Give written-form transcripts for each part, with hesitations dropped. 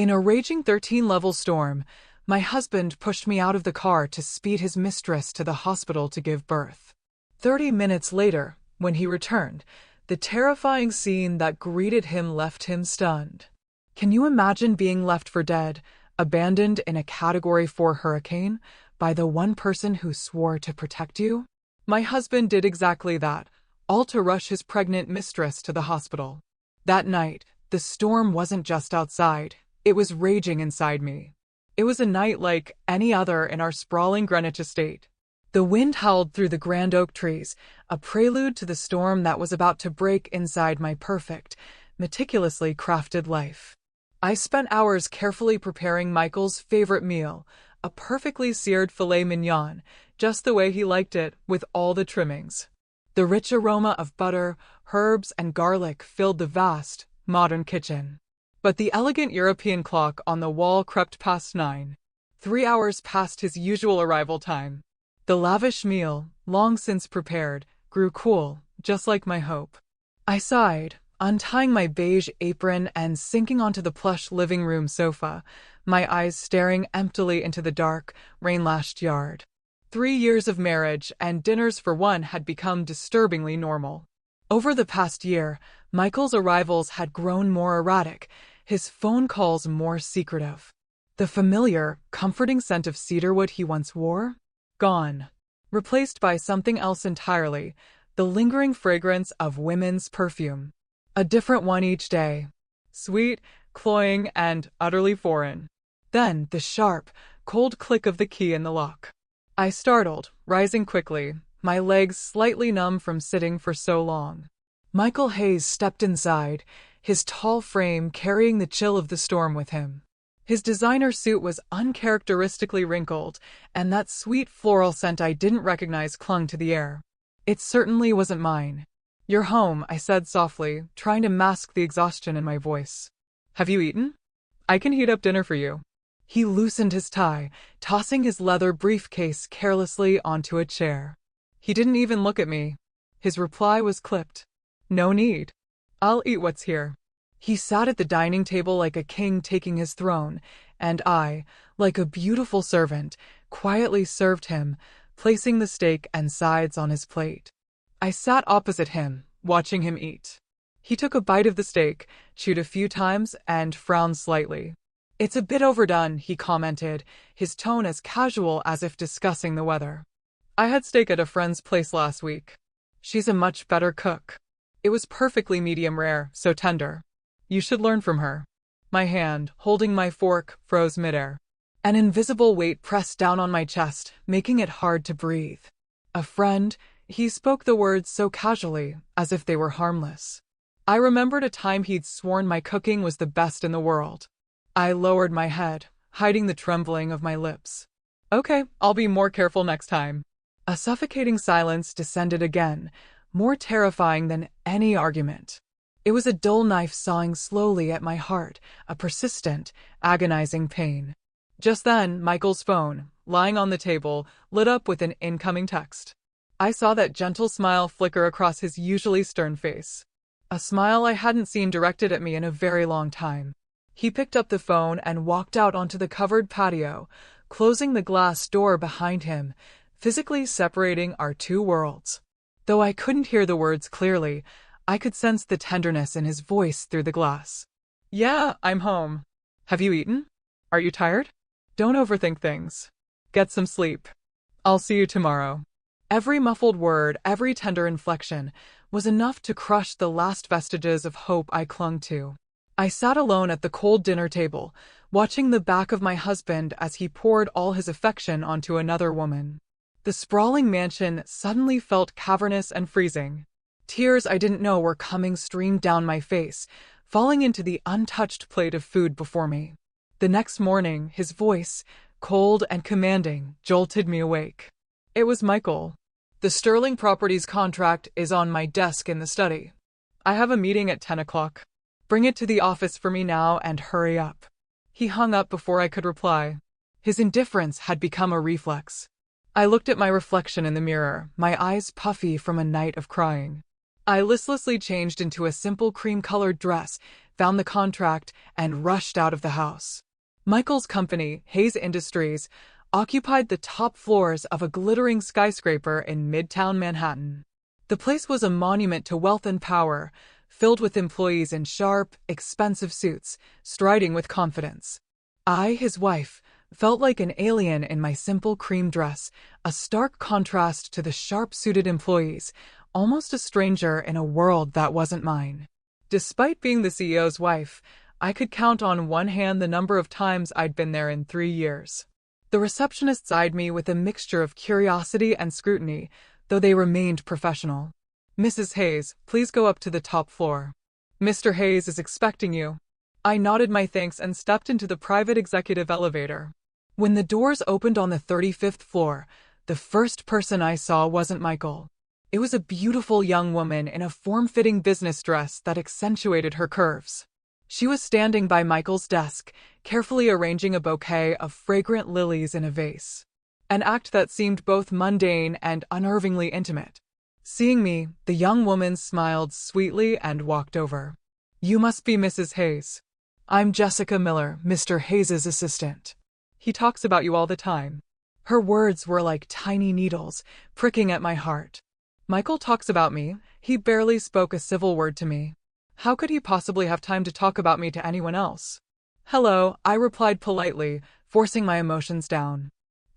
In a raging 13-level storm, my husband pushed me out of the car to speed his mistress to the hospital to give birth. 30 minutes later, when he returned, the terrifying scene that greeted him left him stunned. Can you imagine being left for dead, abandoned in a Category 4 hurricane, by the one person who swore to protect you? My husband did exactly that, all to rush his pregnant mistress to the hospital. That night, the storm wasn't just outside, it was raging inside me. It was a night like any other in our sprawling Greenwich estate. The wind howled through the grand oak trees, a prelude to the storm that was about to break inside my perfect, meticulously crafted life. I spent hours carefully preparing Michael's favorite meal, a perfectly seared filet mignon, just the way he liked it, with all the trimmings. The rich aroma of butter, herbs, and garlic filled the vast, modern kitchen. But the elegant European clock on the wall crept past 9. 3 hours past his usual arrival time. The lavish meal, long since prepared, grew cool, just like my hope. I sighed, untying my beige apron and sinking onto the plush living room sofa, my eyes staring emptily into the dark, rain-lashed yard. 3 years of marriage and dinners for one had become disturbingly normal. Over the past year, Michael's arrivals had grown more erratic, his phone calls more secretive. The familiar, comforting scent of cedarwood he once wore? Gone. Replaced by something else entirely, the lingering fragrance of women's perfume. A different one each day. Sweet, cloying, and utterly foreign. Then the sharp, cold click of the key in the lock. I startled, rising quickly, my legs slightly numb from sitting for so long. Michael Hayes stepped inside, his tall frame carrying the chill of the storm with him. His designer suit was uncharacteristically wrinkled, and that sweet floral scent I didn't recognize clung to the air. It certainly wasn't mine. "You're home," I said softly, trying to mask the exhaustion in my voice. "Have you eaten? I can heat up dinner for you." He loosened his tie, tossing his leather briefcase carelessly onto a chair. He didn't even look at me. His reply was clipped. "No need. I'll eat what's here." He sat at the dining table like a king taking his throne, and I, like a beautiful servant, quietly served him, placing the steak and sides on his plate. I sat opposite him, watching him eat. He took a bite of the steak, chewed a few times, and frowned slightly. "It's a bit overdone," he commented, his tone as casual as if discussing the weather. "I had steak at a friend's place last week. She's a much better cook. It was perfectly medium rare, so tender. You should learn from her." My hand, holding my fork, froze midair. An invisible weight pressed down on my chest, making it hard to breathe. A friend, he spoke the words so casually, as if they were harmless. I remembered a time he'd sworn my cooking was the best in the world. I lowered my head, hiding the trembling of my lips. "Okay, I'll be more careful next time." A suffocating silence descended again, more terrifying than any argument. It was a dull knife sawing slowly at my heart, a persistent, agonizing pain. Just then, Michael's phone, lying on the table, lit up with an incoming text. I saw that gentle smile flicker across his usually stern face. A smile I hadn't seen directed at me in a very long time. He picked up the phone and walked out onto the covered patio, closing the glass door behind him, physically separating our two worlds. Though I couldn't hear the words clearly, I could sense the tenderness in his voice through the glass. "Yeah, I'm home. Have you eaten? Are you tired? Don't overthink things. Get some sleep. I'll see you tomorrow." Every muffled word, every tender inflection, was enough to crush the last vestiges of hope I clung to. I sat alone at the cold dinner table, watching the back of my husband as he poured all his affection onto another woman. The sprawling mansion suddenly felt cavernous and freezing. Tears I didn't know were coming streamed down my face, falling into the untouched plate of food before me. The next morning, his voice, cold and commanding, jolted me awake. It was Michael. "The Sterling Properties contract is on my desk in the study. I have a meeting at 10 o'clock. Bring it to the office for me now and hurry up." He hung up before I could reply. His indifference had become a reflex. I looked at my reflection in the mirror, my eyes puffy from a night of crying. I listlessly changed into a simple cream-colored dress, found the contract, and rushed out of the house. Michael's company, Hayes Industries, occupied the top floors of a glittering skyscraper in Midtown Manhattan. The place was a monument to wealth and power, filled with employees in sharp, expensive suits, striding with confidence. I, his wife, felt like an alien in my simple cream dress, a stark contrast to the sharp-suited employees, almost a stranger in a world that wasn't mine. Despite being the CEO's wife, I could count on one hand the number of times I'd been there in 3 years. The receptionists eyed me with a mixture of curiosity and scrutiny, though they remained professional. "Mrs. Hayes, please go up to the top floor. Mr. Hayes is expecting you." I nodded my thanks and stepped into the private executive elevator. When the doors opened on the 35th floor, the first person I saw wasn't Michael. It was a beautiful young woman in a form-fitting business dress that accentuated her curves. She was standing by Michael's desk, carefully arranging a bouquet of fragrant lilies in a vase. An act that seemed both mundane and unnervingly intimate. Seeing me, the young woman smiled sweetly and walked over. "You must be Mrs. Hayes. I'm Jessica Miller, Mr. Hayes's assistant. He talks about you all the time." Her words were like tiny needles, pricking at my heart. "Michael talks about me. He barely spoke a civil word to me. How could he possibly have time to talk about me to anyone else?" "Hello," I replied politely, forcing my emotions down.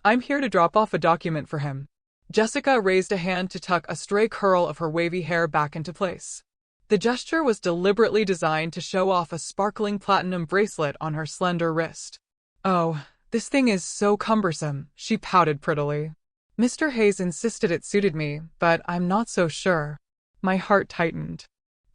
"I'm here to drop off a document for him." Jessica raised a hand to tuck a stray curl of her wavy hair back into place. The gesture was deliberately designed to show off a sparkling platinum bracelet on her slender wrist. "Oh, this thing is so cumbersome," she pouted prettily. "Mr. Hayes insisted it suited me, but I'm not so sure." My heart tightened.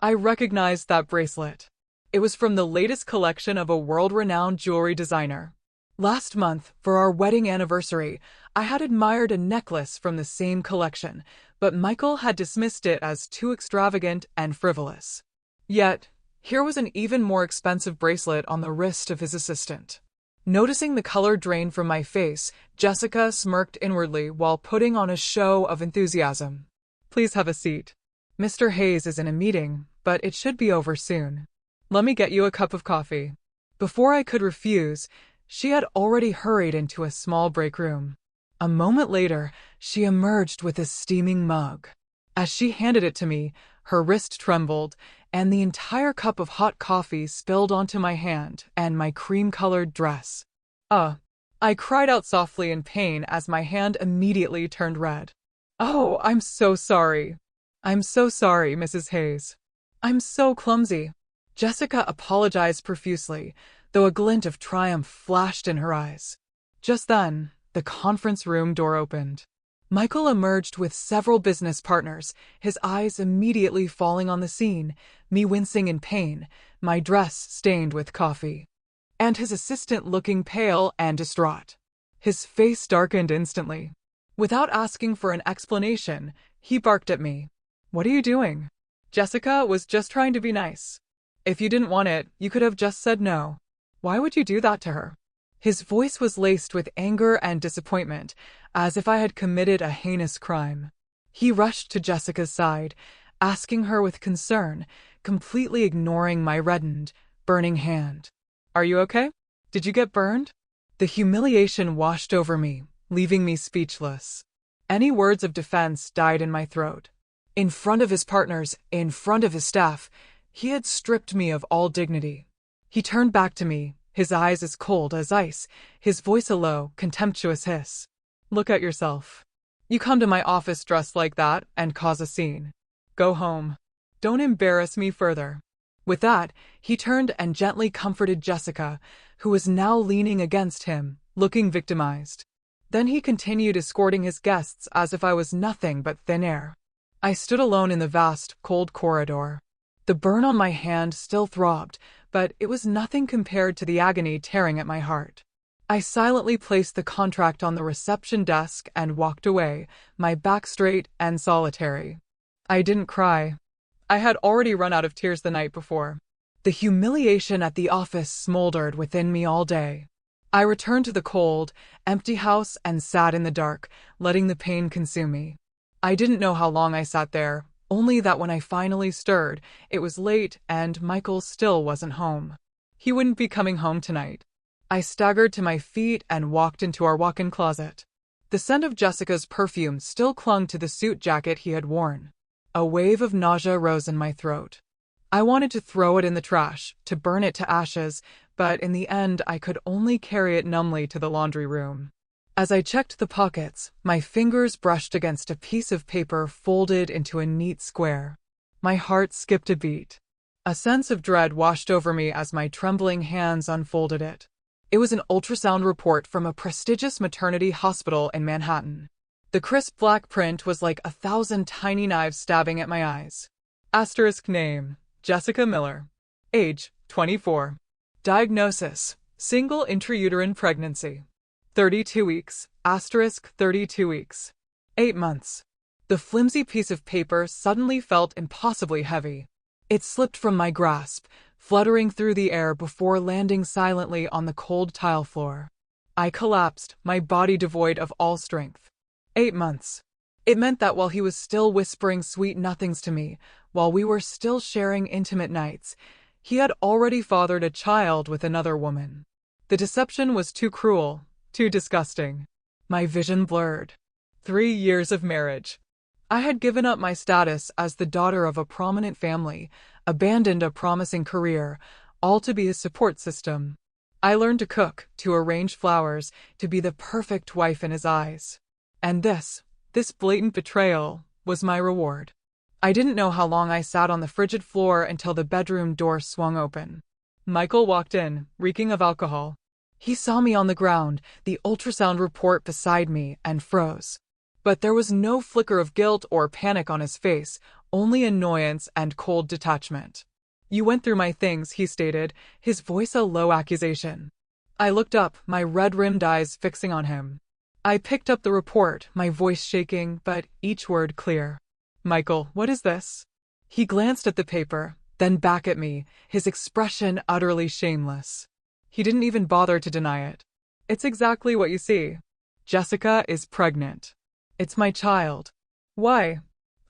I recognized that bracelet. It was from the latest collection of a world-renowned jewelry designer. Last month, for our wedding anniversary, I had admired a necklace from the same collection, but Michael had dismissed it as too extravagant and frivolous. Yet, here was an even more expensive bracelet on the wrist of his assistant. Noticing the color drain from my face, Jessica smirked inwardly while putting on a show of enthusiasm. "Please have a seat. Mr. Hayes is in a meeting, but it should be over soon. Let me get you a cup of coffee." Before I could refuse, she had already hurried into a small break room. A moment later, she emerged with a steaming mug. As she handed it to me, her wrist trembled, and the entire cup of hot coffee spilled onto my hand and my cream-colored dress. I cried out softly in pain as my hand immediately turned red. "Oh, I'm so sorry. I'm so sorry, Mrs. Hayes. I'm so clumsy." Jessica apologized profusely, though a glint of triumph flashed in her eyes. Just then, the conference room door opened. Michael emerged with several business partners, his eyes immediately falling on the scene, me wincing in pain, my dress stained with coffee, and his assistant looking pale and distraught. His face darkened instantly. Without asking for an explanation, he barked at me. "What are you doing?" "Jessica was just trying to be nice. If you didn't want it, you could have just said no. Why would you do that to her?" His voice was laced with anger and disappointment, as if I had committed a heinous crime. He rushed to Jessica's side, asking her with concern, completely ignoring my reddened, burning hand. "Are you okay? Did you get burned?" The humiliation washed over me, leaving me speechless. Any words of defense died in my throat. In front of his partners, in front of his staff, he had stripped me of all dignity. He turned back to me, his eyes as cold as ice, his voice a low, contemptuous hiss. "Look at yourself. You come to my office dressed like that and cause a scene. Go home. Don't embarrass me further." With that, he turned and gently comforted Jessica, who was now leaning against him, looking victimized. Then he continued escorting his guests as if I was nothing but thin air. I stood alone in the vast, cold corridor. The burn on my hand still throbbed, but it was nothing compared to the agony tearing at my heart. I silently placed the contract on the reception desk and walked away, my back straight and solitary. I didn't cry. I had already run out of tears the night before. The humiliation at the office smoldered within me all day. I returned to the cold, empty house and sat in the dark, letting the pain consume me. I didn't know how long I sat there, Only that when I finally stirred, it was late and Michael still wasn't home. He wouldn't be coming home tonight. I staggered to my feet and walked into our walk-in closet. The scent of Jessica's perfume still clung to the suit jacket he had worn. A wave of nausea rose in my throat. I wanted to throw it in the trash, to burn it to ashes, but in the end I could only carry it numbly to the laundry room. As I checked the pockets, my fingers brushed against a piece of paper folded into a neat square. My heart skipped a beat. A sense of dread washed over me as my trembling hands unfolded it. It was an ultrasound report from a prestigious maternity hospital in Manhattan. The crisp black print was like 1,000 tiny knives stabbing at my eyes. Asterisk name: Jessica Miller. Age: 24. Diagnosis: single intrauterine pregnancy. 32 weeks, asterisk 32 weeks. 8 months. The flimsy piece of paper suddenly felt impossibly heavy. It slipped from my grasp, fluttering through the air before landing silently on the cold tile floor. I collapsed, my body devoid of all strength. 8 months. It meant that while he was still whispering sweet nothings to me, while we were still sharing intimate nights, he had already fathered a child with another woman. The deception was too cruel, too disgusting. My vision blurred. 3 years of marriage. I had given up my status as the daughter of a prominent family, abandoned a promising career, all to be his support system. I learned to cook, to arrange flowers, to be the perfect wife in his eyes. And this blatant betrayal, was my reward. I didn't know how long I sat on the frigid floor until the bedroom door swung open. Michael walked in, reeking of alcohol. He saw me on the ground, the ultrasound report beside me, and froze. But there was no flicker of guilt or panic on his face, only annoyance and cold detachment. "You went through my things," he stated, his voice a low accusation. I looked up, my red-rimmed eyes fixing on him. I picked up the report, my voice shaking, but each word clear. "Michael, what is this?" He glanced at the paper, then back at me, his expression utterly shameless. He didn't even bother to deny it. "It's exactly what you see. Jessica is pregnant. It's my child." "Why?"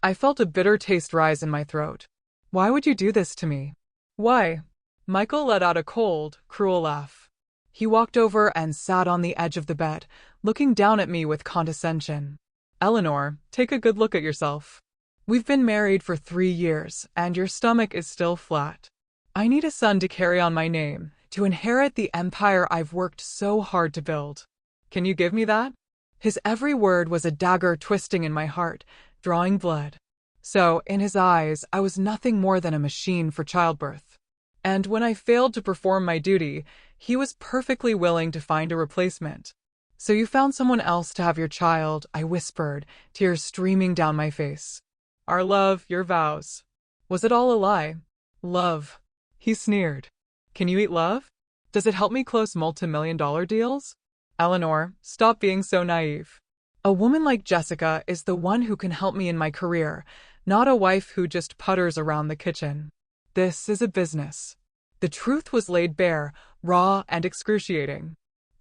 I felt a bitter taste rise in my throat. "Why would you do this to me? Why?" Michael let out a cold, cruel laugh. He walked over and sat on the edge of the bed, looking down at me with condescension. "Eleanor, take a good look at yourself. We've been married for 3 years, and your stomach is still flat. I need a son to carry on my name, to inherit the empire I've worked so hard to build. Can you give me that?" His every word was a dagger twisting in my heart, drawing blood. So, in his eyes, I was nothing more than a machine for childbirth. And when I failed to perform my duty, he was perfectly willing to find a replacement. "So you found someone else to have your child," I whispered, tears streaming down my face. "Our love, your vows. Was it all a lie?" "Love." He sneered. "Can you eat love? Does it help me close multi-million-dollar deals?" "Eleanor, stop being so naive. A woman like Jessica is the one who can help me in my career, not a wife who just putters around the kitchen. This is a business." The truth was laid bare, raw and excruciating.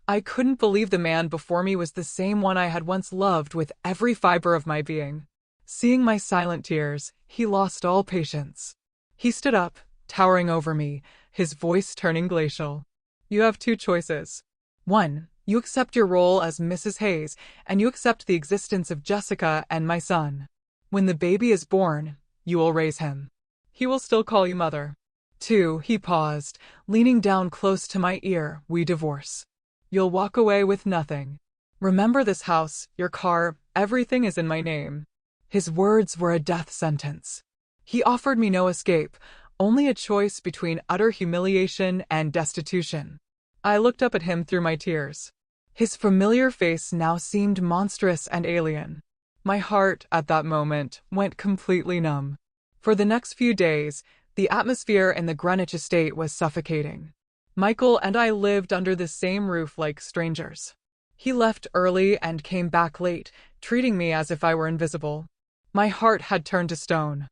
I couldn't believe the man before me was the same one I had once loved with every fiber of my being. Seeing my silent tears, he lost all patience. He stood up, towering over me, his voice turning glacial. "You have 2 choices. 1. You accept your role as Mrs. Hayes, and you accept the existence of Jessica and my son. When the baby is born, you will raise him. He will still call you mother. 2. He paused, leaning down close to my ear. "We divorce. You'll walk away with nothing. Remember this house, your car, everything is in my name." His words were a death sentence. He offered me no escape, only a choice between utter humiliation and destitution. I looked up at him through my tears. His familiar face now seemed monstrous and alien. My heart, at that moment, went completely numb. For the next few days, the atmosphere in the Greenwich estate was suffocating. Michael and I lived under the same roof like strangers. He left early and came back late, treating me as if I were invisible. My heart had turned to stone.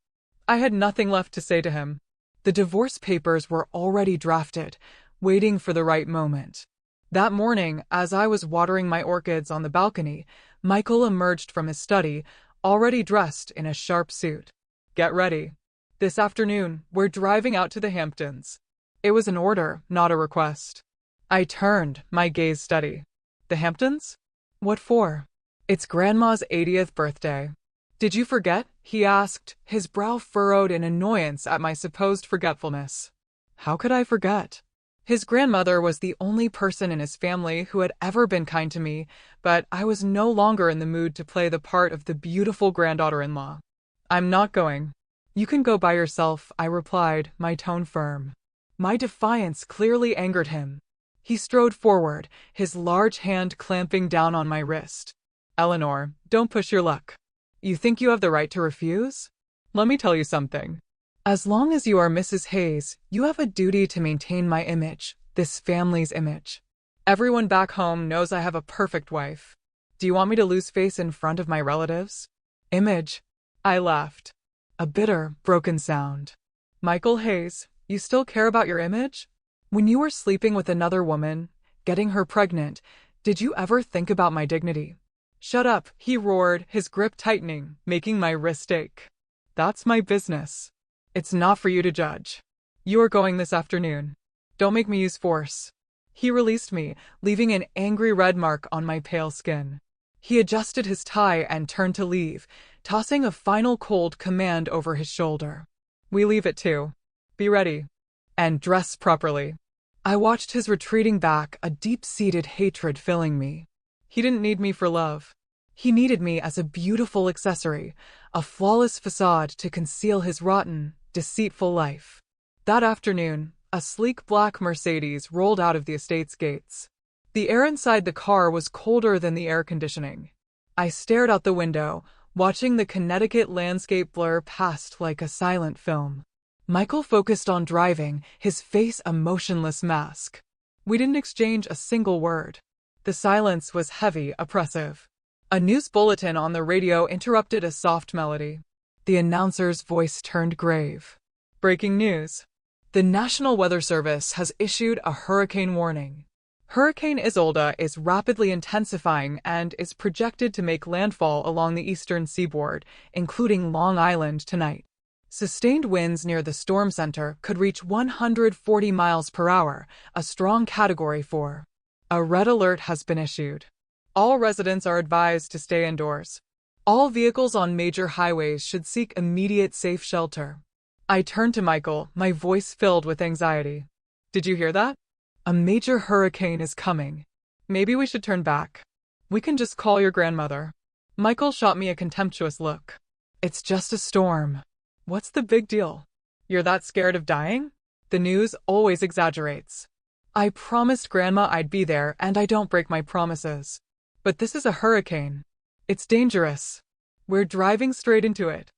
I had nothing left to say to him. The divorce papers were already drafted, waiting for the right moment. That morning, as I was watering my orchids on the balcony, Michael emerged from his study, already dressed in a sharp suit. Get ready. This afternoon, we're driving out to the Hamptons. It was an order, not a request. I turned, my gaze steady. The Hamptons? What for? It's Grandma's 80th birthday. Did you forget? He asked, his brow furrowed in annoyance at my supposed forgetfulness. How could I forget? His grandmother was the only person in his family who had ever been kind to me, but I was no longer in the mood to play the part of the beautiful granddaughter-in-law. I'm not going. You can go by yourself, I replied, my tone firm. My defiance clearly angered him. He strode forward, his large hand clamping down on my wrist. Eleanor, don't push your luck. You think you have the right to refuse? Let me tell you something. As long as you are Mrs. Hayes, you have a duty to maintain my image, this family's image. Everyone back home knows I have a perfect wife. Do you want me to lose face in front of my relatives? Image? I laughed. A bitter, broken sound. Michael Hayes, you still care about your image? When you were sleeping with another woman, getting her pregnant, did you ever think about my dignity? Shut up, he roared, his grip tightening, making my wrist ache. That's my business. It's not for you to judge. You are going this afternoon. Don't make me use force. He released me, leaving an angry red mark on my pale skin. He adjusted his tie and turned to leave, tossing a final cold command over his shoulder. We leave at 2. Be ready. And dress properly. I watched his retreating back, a deep-seated hatred filling me. He didn't need me for love. He needed me as a beautiful accessory, a flawless facade to conceal his rotten, deceitful life. That afternoon, a sleek black Mercedes rolled out of the estate's gates. The air inside the car was colder than the air conditioning. I stared out the window, watching the Connecticut landscape blur past like a silent film. Michael focused on driving, his face a motionless mask. We didn't exchange a single word. The silence was heavy, oppressive. A news bulletin on the radio interrupted a soft melody. The announcer's voice turned grave. Breaking news. The National Weather Service has issued a hurricane warning. Hurricane Isolde is rapidly intensifying and is projected to make landfall along the eastern seaboard, including Long Island tonight. Sustained winds near the storm center could reach 140 miles per hour, a strong Category 4. A red alert has been issued. All residents are advised to stay indoors. All vehicles on major highways should seek immediate safe shelter. I turned to Michael, my voice filled with anxiety. Did you hear that? A major hurricane is coming. Maybe we should turn back. We can just call your grandmother. Michael shot me a contemptuous look. It's just a storm. What's the big deal? You're that scared of dying? The news always exaggerates. I promised Grandma I'd be there, and I don't break my promises. But this is a hurricane. It's dangerous. We're driving straight into it.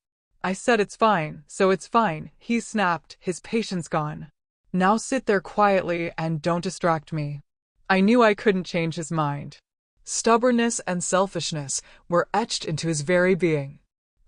I said it's fine, so it's fine, he snapped, his patience gone. Now sit there quietly and don't distract me. I knew I couldn't change his mind. Stubbornness and selfishness were etched into his very being.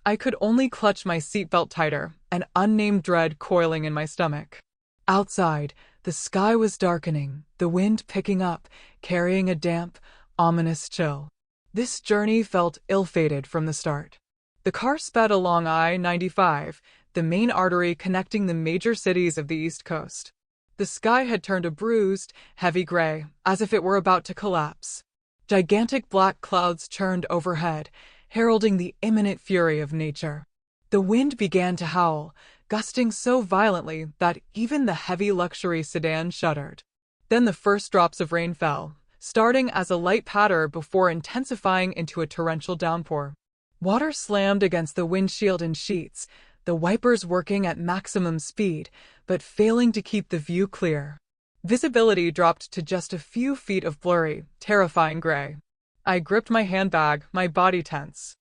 I could only clutch my seatbelt tighter, an unnamed dread coiling in my stomach. Outside, the sky was darkening, the wind picking up, carrying a damp, ominous chill. This journey felt ill-fated from the start. The car sped along I-95, the main artery connecting the major cities of the East Coast. The sky had turned a bruised, heavy gray, as if it were about to collapse. Gigantic black clouds churned overhead, heralding the imminent fury of nature. The wind began to howl, gusting so violently that even the heavy luxury sedan shuddered. Then the first drops of rain fell, starting as a light patter before intensifying into a torrential downpour. Water slammed against the windshield in sheets, the wipers working at maximum speed, but failing to keep the view clear. Visibility dropped to just a few feet of blurry, terrifying gray. I gripped my handbag, my body tense.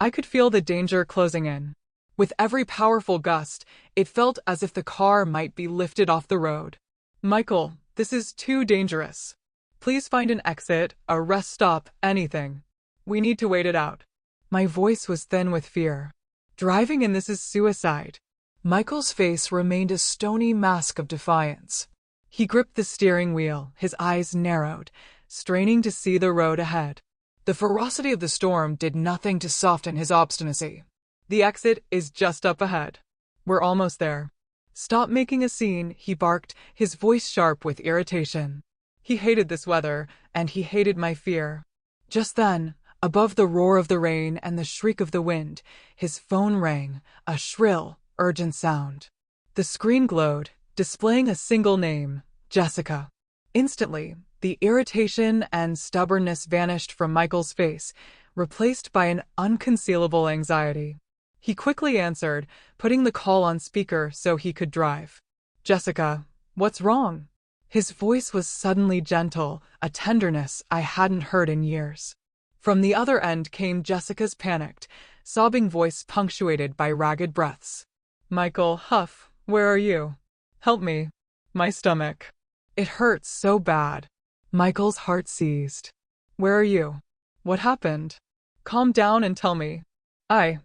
I could feel the danger closing in. With every powerful gust, it felt as if the car might be lifted off the road. Michael, this is too dangerous. Please find an exit, a rest stop, anything. We need to wait it out. My voice was thin with fear. Driving in this is suicide. Michael's face remained a stony mask of defiance. He gripped the steering wheel, his eyes narrowed, straining to see the road ahead. The ferocity of the storm did nothing to soften his obstinacy. The exit is just up ahead. We're almost there. Stop making a scene, he barked, his voice sharp with irritation. He hated this weather, and he hated my fear. Just then, above the roar of the rain and the shriek of the wind, his phone rang, a shrill, urgent sound. The screen glowed, displaying a single name, Jessica. Instantly, the irritation and stubbornness vanished from Michael's face, replaced by an unconcealable anxiety. He quickly answered, putting the call on speaker so he could drive. Jessica, what's wrong? His voice was suddenly gentle, a tenderness I hadn't heard in years. From the other end came Jessica's panicked, sobbing voice punctuated by ragged breaths. Michael, huff, where are you? Help me. My stomach. It hurts so bad. Michael's heart seized. Where are you? What happened? Calm down and tell me. I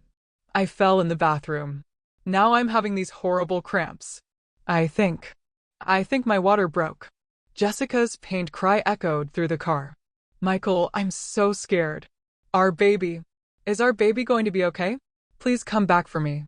fell in the bathroom. Now I'm having these horrible cramps. I think my water broke. Jessica's pained cry echoed through the car. Michael, I'm so scared. Is our baby going to be okay? Please come back for me.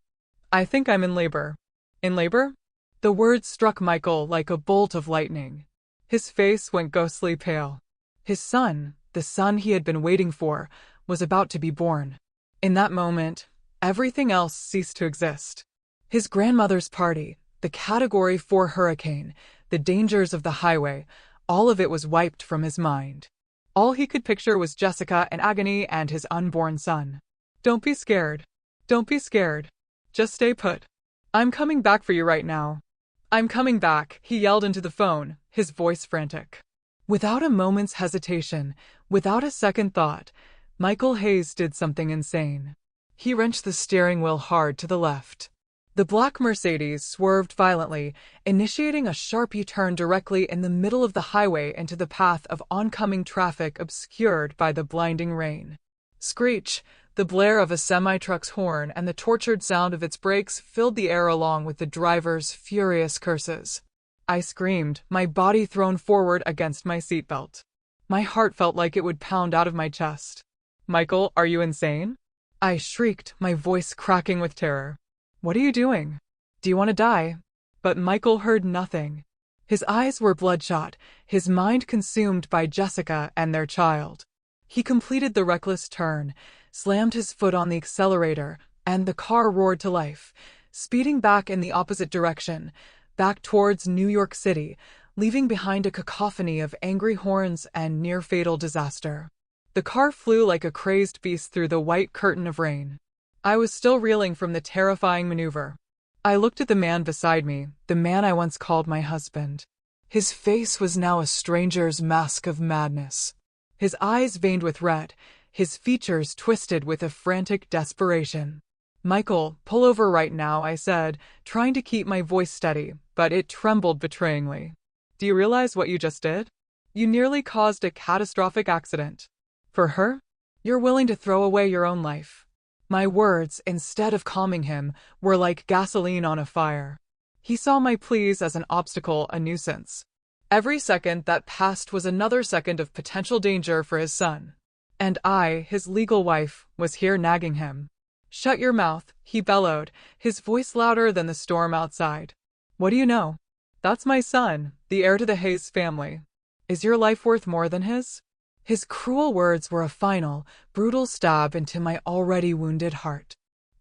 I think I'm in labor. In labor? The words struck Michael like a bolt of lightning. His face went ghostly pale. His son, the son he had been waiting for, was about to be born. In that moment, everything else ceased to exist. His grandmother's party, the Category 4 hurricane, the dangers of the highway, all of it was wiped from his mind. All he could picture was Jessica in agony and his unborn son. Don't be scared. Don't be scared. Just stay put. I'm coming back for you right now. I'm coming back, he yelled into the phone, his voice frantic. Without a moment's hesitation, without a second thought, Michael Hayes did something insane. He wrenched the steering wheel hard to the left. The black Mercedes swerved violently, initiating a sharp U-turn directly in the middle of the highway into the path of oncoming traffic obscured by the blinding rain. Screech, the blare of a semi-truck's horn and the tortured sound of its brakes filled the air along with the driver's furious curses. I screamed, my body thrown forward against my seatbelt. My heart felt like it would pound out of my chest. Michael, are you insane? I shrieked, my voice cracking with terror. What are you doing? Do you want to die? But Michael heard nothing. His eyes were bloodshot, his mind consumed by Jessica and their child. He completed the reckless turn, slammed his foot on the accelerator, and the car roared to life, speeding back in the opposite direction, back towards New York City, leaving behind a cacophony of angry horns and near-fatal disaster. The car flew like a crazed beast through the white curtain of rain. I was still reeling from the terrifying maneuver. I looked at the man beside me, the man I once called my husband. His face was now a stranger's mask of madness. His eyes veined with red, his features twisted with a frantic desperation. Michael, pull over right now, I said, trying to keep my voice steady, but it trembled betrayingly. Do you realize what you just did? You nearly caused a catastrophic accident. For her? You're willing to throw away your own life. My words, instead of calming him, were like gasoline on a fire. He saw my pleas as an obstacle, a nuisance. Every second that passed was another second of potential danger for his son. And I, his legal wife, was here nagging him. Shut your mouth, he bellowed, his voice louder than the storm outside. What do you know? That's my son, the heir to the Hayes family. Is your life worth more than his? His cruel words were a final, brutal stab into my already wounded heart.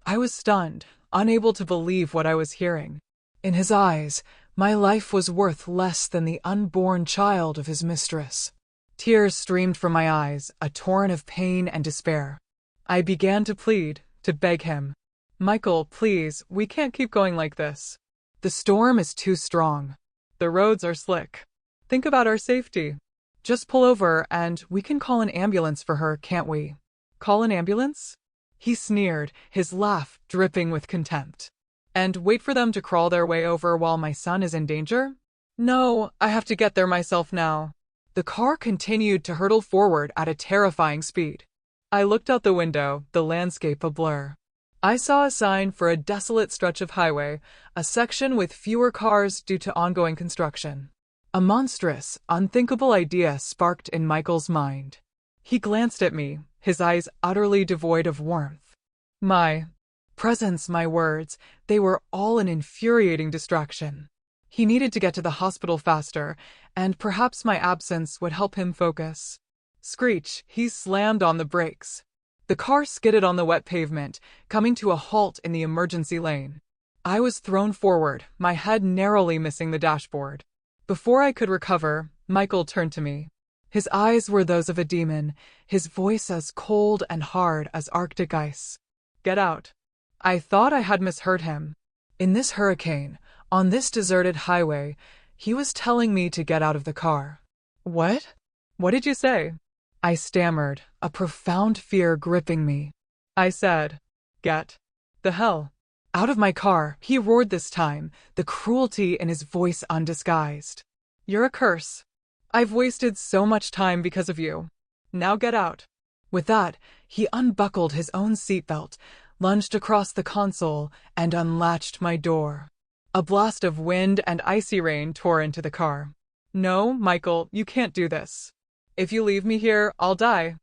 I was stunned, unable to believe what I was hearing. In his eyes, my life was worth less than the unborn child of his mistress. Tears streamed from my eyes, a torrent of pain and despair. I began to plead, to beg him. Michael, please, we can't keep going like this. The storm is too strong. The roads are slick. Think about our safety. Just pull over and we can call an ambulance for her, can't we? Call an ambulance? He sneered, his laugh dripping with contempt. And wait for them to crawl their way over while my son is in danger? No, I have to get there myself now. The car continued to hurtle forward at a terrifying speed. I looked out the window, the landscape a blur. I saw a sign for a desolate stretch of highway, a section with fewer cars due to ongoing construction. A monstrous, unthinkable idea sparked in Michael's mind. He glanced at me, his eyes utterly devoid of warmth. My presence, my words, they were all an infuriating distraction. He needed to get to the hospital faster, and perhaps my absence would help him focus. Screech, he slammed on the brakes. The car skidded on the wet pavement, coming to a halt in the emergency lane. I was thrown forward, my head narrowly missing the dashboard. Before I could recover, Michael turned to me. His eyes were those of a demon, his voice as cold and hard as Arctic ice. Get out. I thought I had misheard him. In this hurricane, on this deserted highway, he was telling me to get out of the car. What? What did you say? I stammered, a profound fear gripping me. I said, get the hell out of my car, he roared this time, the cruelty in his voice undisguised. You're a curse. I've wasted so much time because of you. Now get out. With that, he unbuckled his own seatbelt, lunged across the console, and unlatched my door. A blast of wind and icy rain tore into the car. No, Michael, you can't do this. If you leave me here, I'll die.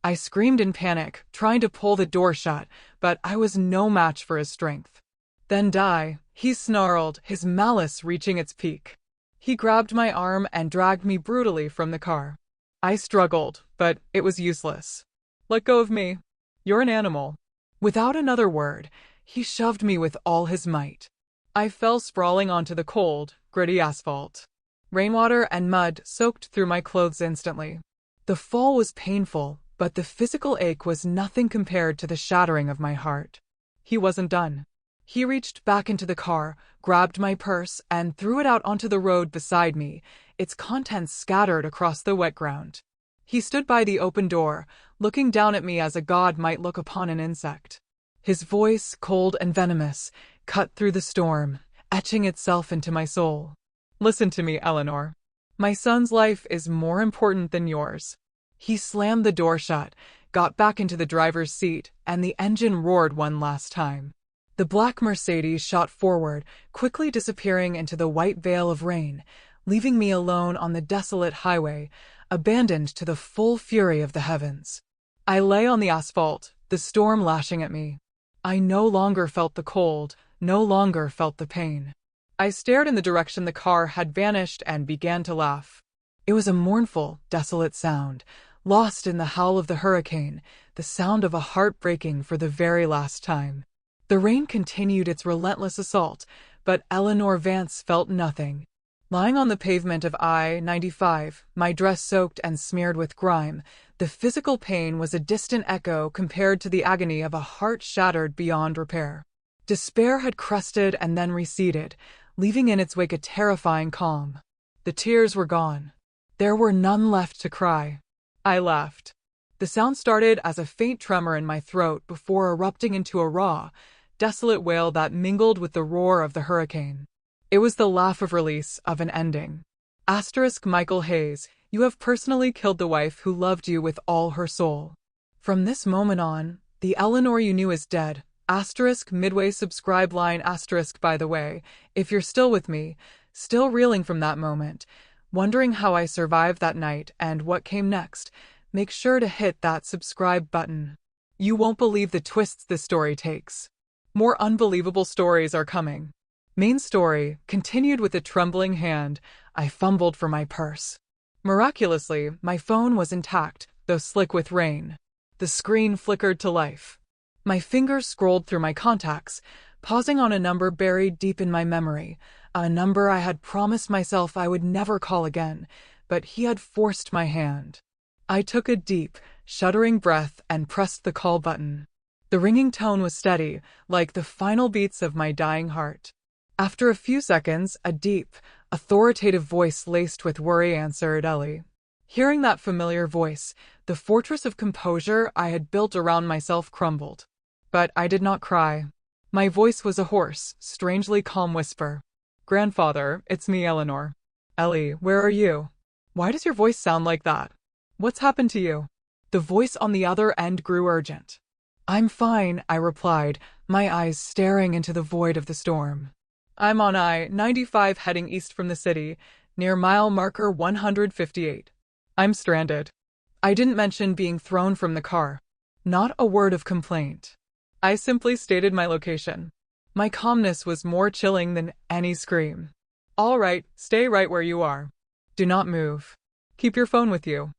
I screamed in panic, trying to pull the door shut, but I was no match for his strength. Then die, he snarled, his malice reaching its peak. He grabbed my arm and dragged me brutally from the car. I struggled, but it was useless. Let go of me. You're an animal. Without another word, he shoved me with all his might. I fell sprawling onto the cold, gritty asphalt. Rainwater and mud soaked through my clothes instantly. The fall was painful, but the physical ache was nothing compared to the shattering of my heart. He wasn't done. He reached back into the car, grabbed my purse, and threw it out onto the road beside me, its contents scattered across the wet ground. He stood by the open door, looking down at me as a god might look upon an insect. His voice, cold and venomous, cut through the storm, etching itself into my soul. Listen to me, Eleanor. My son's life is more important than yours. He slammed the door shut, got back into the driver's seat, and the engine roared one last time. The black Mercedes shot forward, quickly disappearing into the white veil of rain, leaving me alone on the desolate highway, abandoned to the full fury of the heavens. I lay on the asphalt, the storm lashing at me. I no longer felt the cold, no longer felt the pain. I stared in the direction the car had vanished and began to laugh. It was a mournful, desolate sound, lost in the howl of the hurricane, the sound of a heart breaking for the very last time. The rain continued its relentless assault, but Eleanor Vance felt nothing. Lying on the pavement of I-95, my dress soaked and smeared with grime, the physical pain was a distant echo compared to the agony of a heart shattered beyond repair. Despair had crested and then receded, leaving in its wake a terrifying calm. The tears were gone. There were none left to cry. I laughed. The sound started as a faint tremor in my throat before erupting into a raw, desolate wail that mingled with the roar of the hurricane. It was the laugh of release, of an ending. Michael Hayes, you have personally killed the wife who loved you with all her soul. From this moment on, the Eleanor you knew is dead. Midway subscribe line by the way, if you're still with me, still reeling from that moment, wondering how I survived that night and what came next, make sure to hit that subscribe button. You won't believe the twists this story takes. More unbelievable stories are coming. Main story, continued with a trembling hand, I fumbled for my purse. Miraculously, my phone was intact, though slick with rain. The screen flickered to life. My fingers scrolled through my contacts, pausing on a number buried deep in my memory, a number I had promised myself I would never call again, but he had forced my hand. I took a deep, shuddering breath and pressed the call button. The ringing tone was steady, like the final beats of my dying heart. After a few seconds, a deep, authoritative voice laced with worry answered Ellie. Hearing that familiar voice, the fortress of composure I had built around myself crumbled. But I did not cry. My voice was a hoarse, strangely calm whisper. Grandfather, it's me, Eleanor. Ellie, where are you? Why does your voice sound like that? What's happened to you? The voice on the other end grew urgent. I'm fine, I replied, my eyes staring into the void of the storm. I'm on I-95 heading east from the city, near mile marker 158. I'm stranded. I didn't mention being thrown from the car. Not a word of complaint. I simply stated my location. My calmness was more chilling than any scream. All right, stay right where you are. Do not move. Keep your phone with you.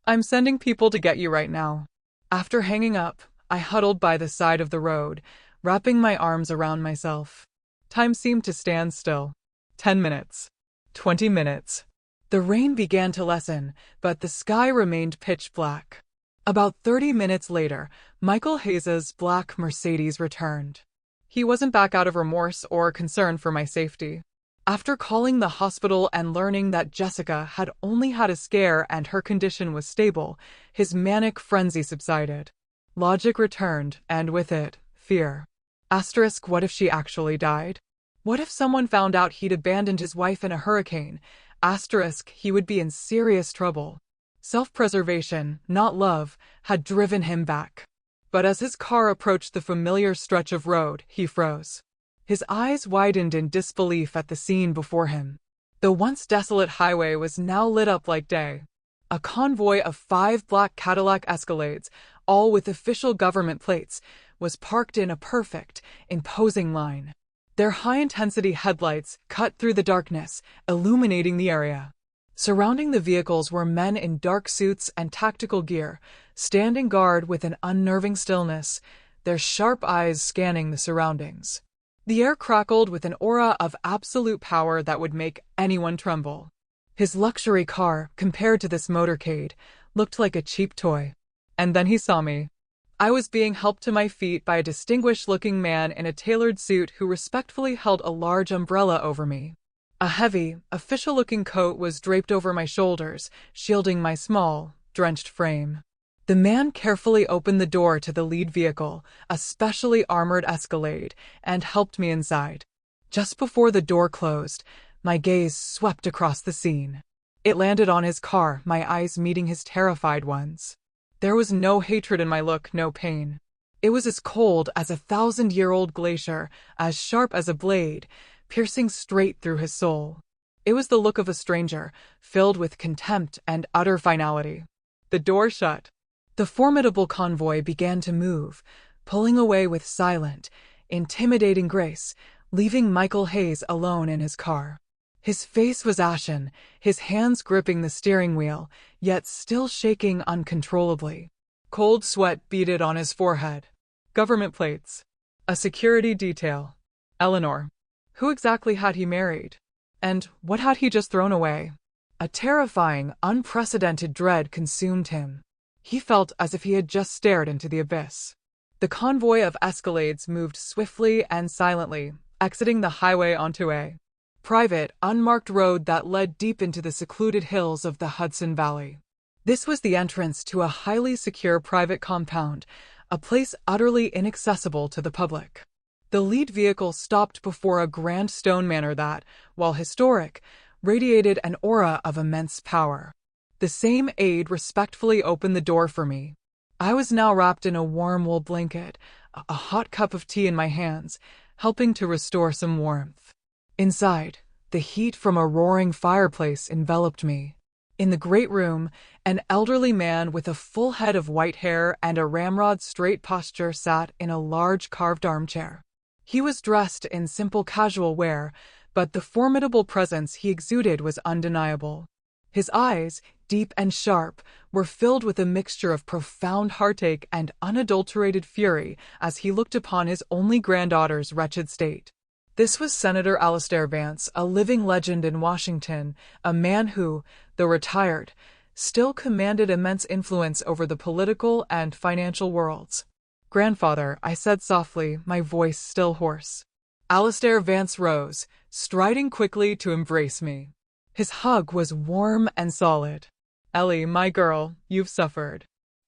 I'm sending people to get you right now. After hanging up, I huddled by the side of the road, wrapping my arms around myself. Time seemed to stand still. 10 minutes. 20 minutes. The rain began to lessen, but the sky remained pitch black. About 30 minutes later, Michael Hayes's black Mercedes returned. He wasn't back out of remorse or concern for my safety. After calling the hospital and learning that Jessica had only had a scare and her condition was stable, his manic frenzy subsided. Logic returned, and with it, fear. Asterisk, what if she actually died? What if someone found out he'd abandoned his wife in a hurricane? Asterisk, he would be in serious trouble. Self-preservation, not love, had driven him back. But as his car approached the familiar stretch of road, he froze. His eyes widened in disbelief at the scene before him. The once desolate highway was now lit up like day. A convoy of 5 black Cadillac Escalades, all with official government plates, was parked in a perfect, imposing line. Their high-intensity headlights cut through the darkness, illuminating the area. Surrounding the vehicles were men in dark suits and tactical gear, standing guard with an unnerving stillness, their sharp eyes scanning the surroundings. The air crackled with an aura of absolute power that would make anyone tremble. His luxury car, compared to this motorcade, looked like a cheap toy. And then he saw me. I was being helped to my feet by a distinguished-looking man in a tailored suit who respectfully held a large umbrella over me. A heavy, official-looking coat was draped over my shoulders, shielding my small, drenched frame. The man carefully opened the door to the lead vehicle, a specially armored Escalade, and helped me inside. Just before the door closed, my gaze swept across the scene. It landed on his car, my eyes meeting his terrified ones. There was no hatred in my look, no pain. It was as cold as a 1,000-year-old glacier, as sharp as a blade, piercing straight through his soul. It was the look of a stranger, filled with contempt and utter finality. The door shut. The formidable convoy began to move, pulling away with silent, intimidating grace, leaving Michael Hayes alone in his car. His face was ashen, his hands gripping the steering wheel, yet still shaking uncontrollably. Cold sweat beaded on his forehead. Government plates. A security detail. Eleanor. Who exactly had he married? And what had he just thrown away? A terrifying, unprecedented dread consumed him. He felt as if he had just stared into the abyss. The convoy of Escalades moved swiftly and silently, exiting the highway onto a private, unmarked road that led deep into the secluded hills of the Hudson Valley. This was the entrance to a highly secure private compound, a place utterly inaccessible to the public. The lead vehicle stopped before a grand stone manor that, while historic, radiated an aura of immense power. The same aide respectfully opened the door for me. I was now wrapped in a warm wool blanket, a hot cup of tea in my hands, helping to restore some warmth. Inside, the heat from a roaring fireplace enveloped me. In the great room, an elderly man with a full head of white hair and a ramrod straight posture sat in a large carved armchair. He was dressed in simple casual wear, but the formidable presence he exuded was undeniable. His eyes, deep and sharp, were filled with a mixture of profound heartache and unadulterated fury as he looked upon his only granddaughter's wretched state. This was Senator Alastair Vance, a living legend in Washington, a man who, though retired, still commanded immense influence over the political and financial worlds. "Grandfather," I said softly, my voice still hoarse. Alastair Vance rose, striding quickly to embrace me. His hug was warm and solid. "Ellie, my girl, you've suffered."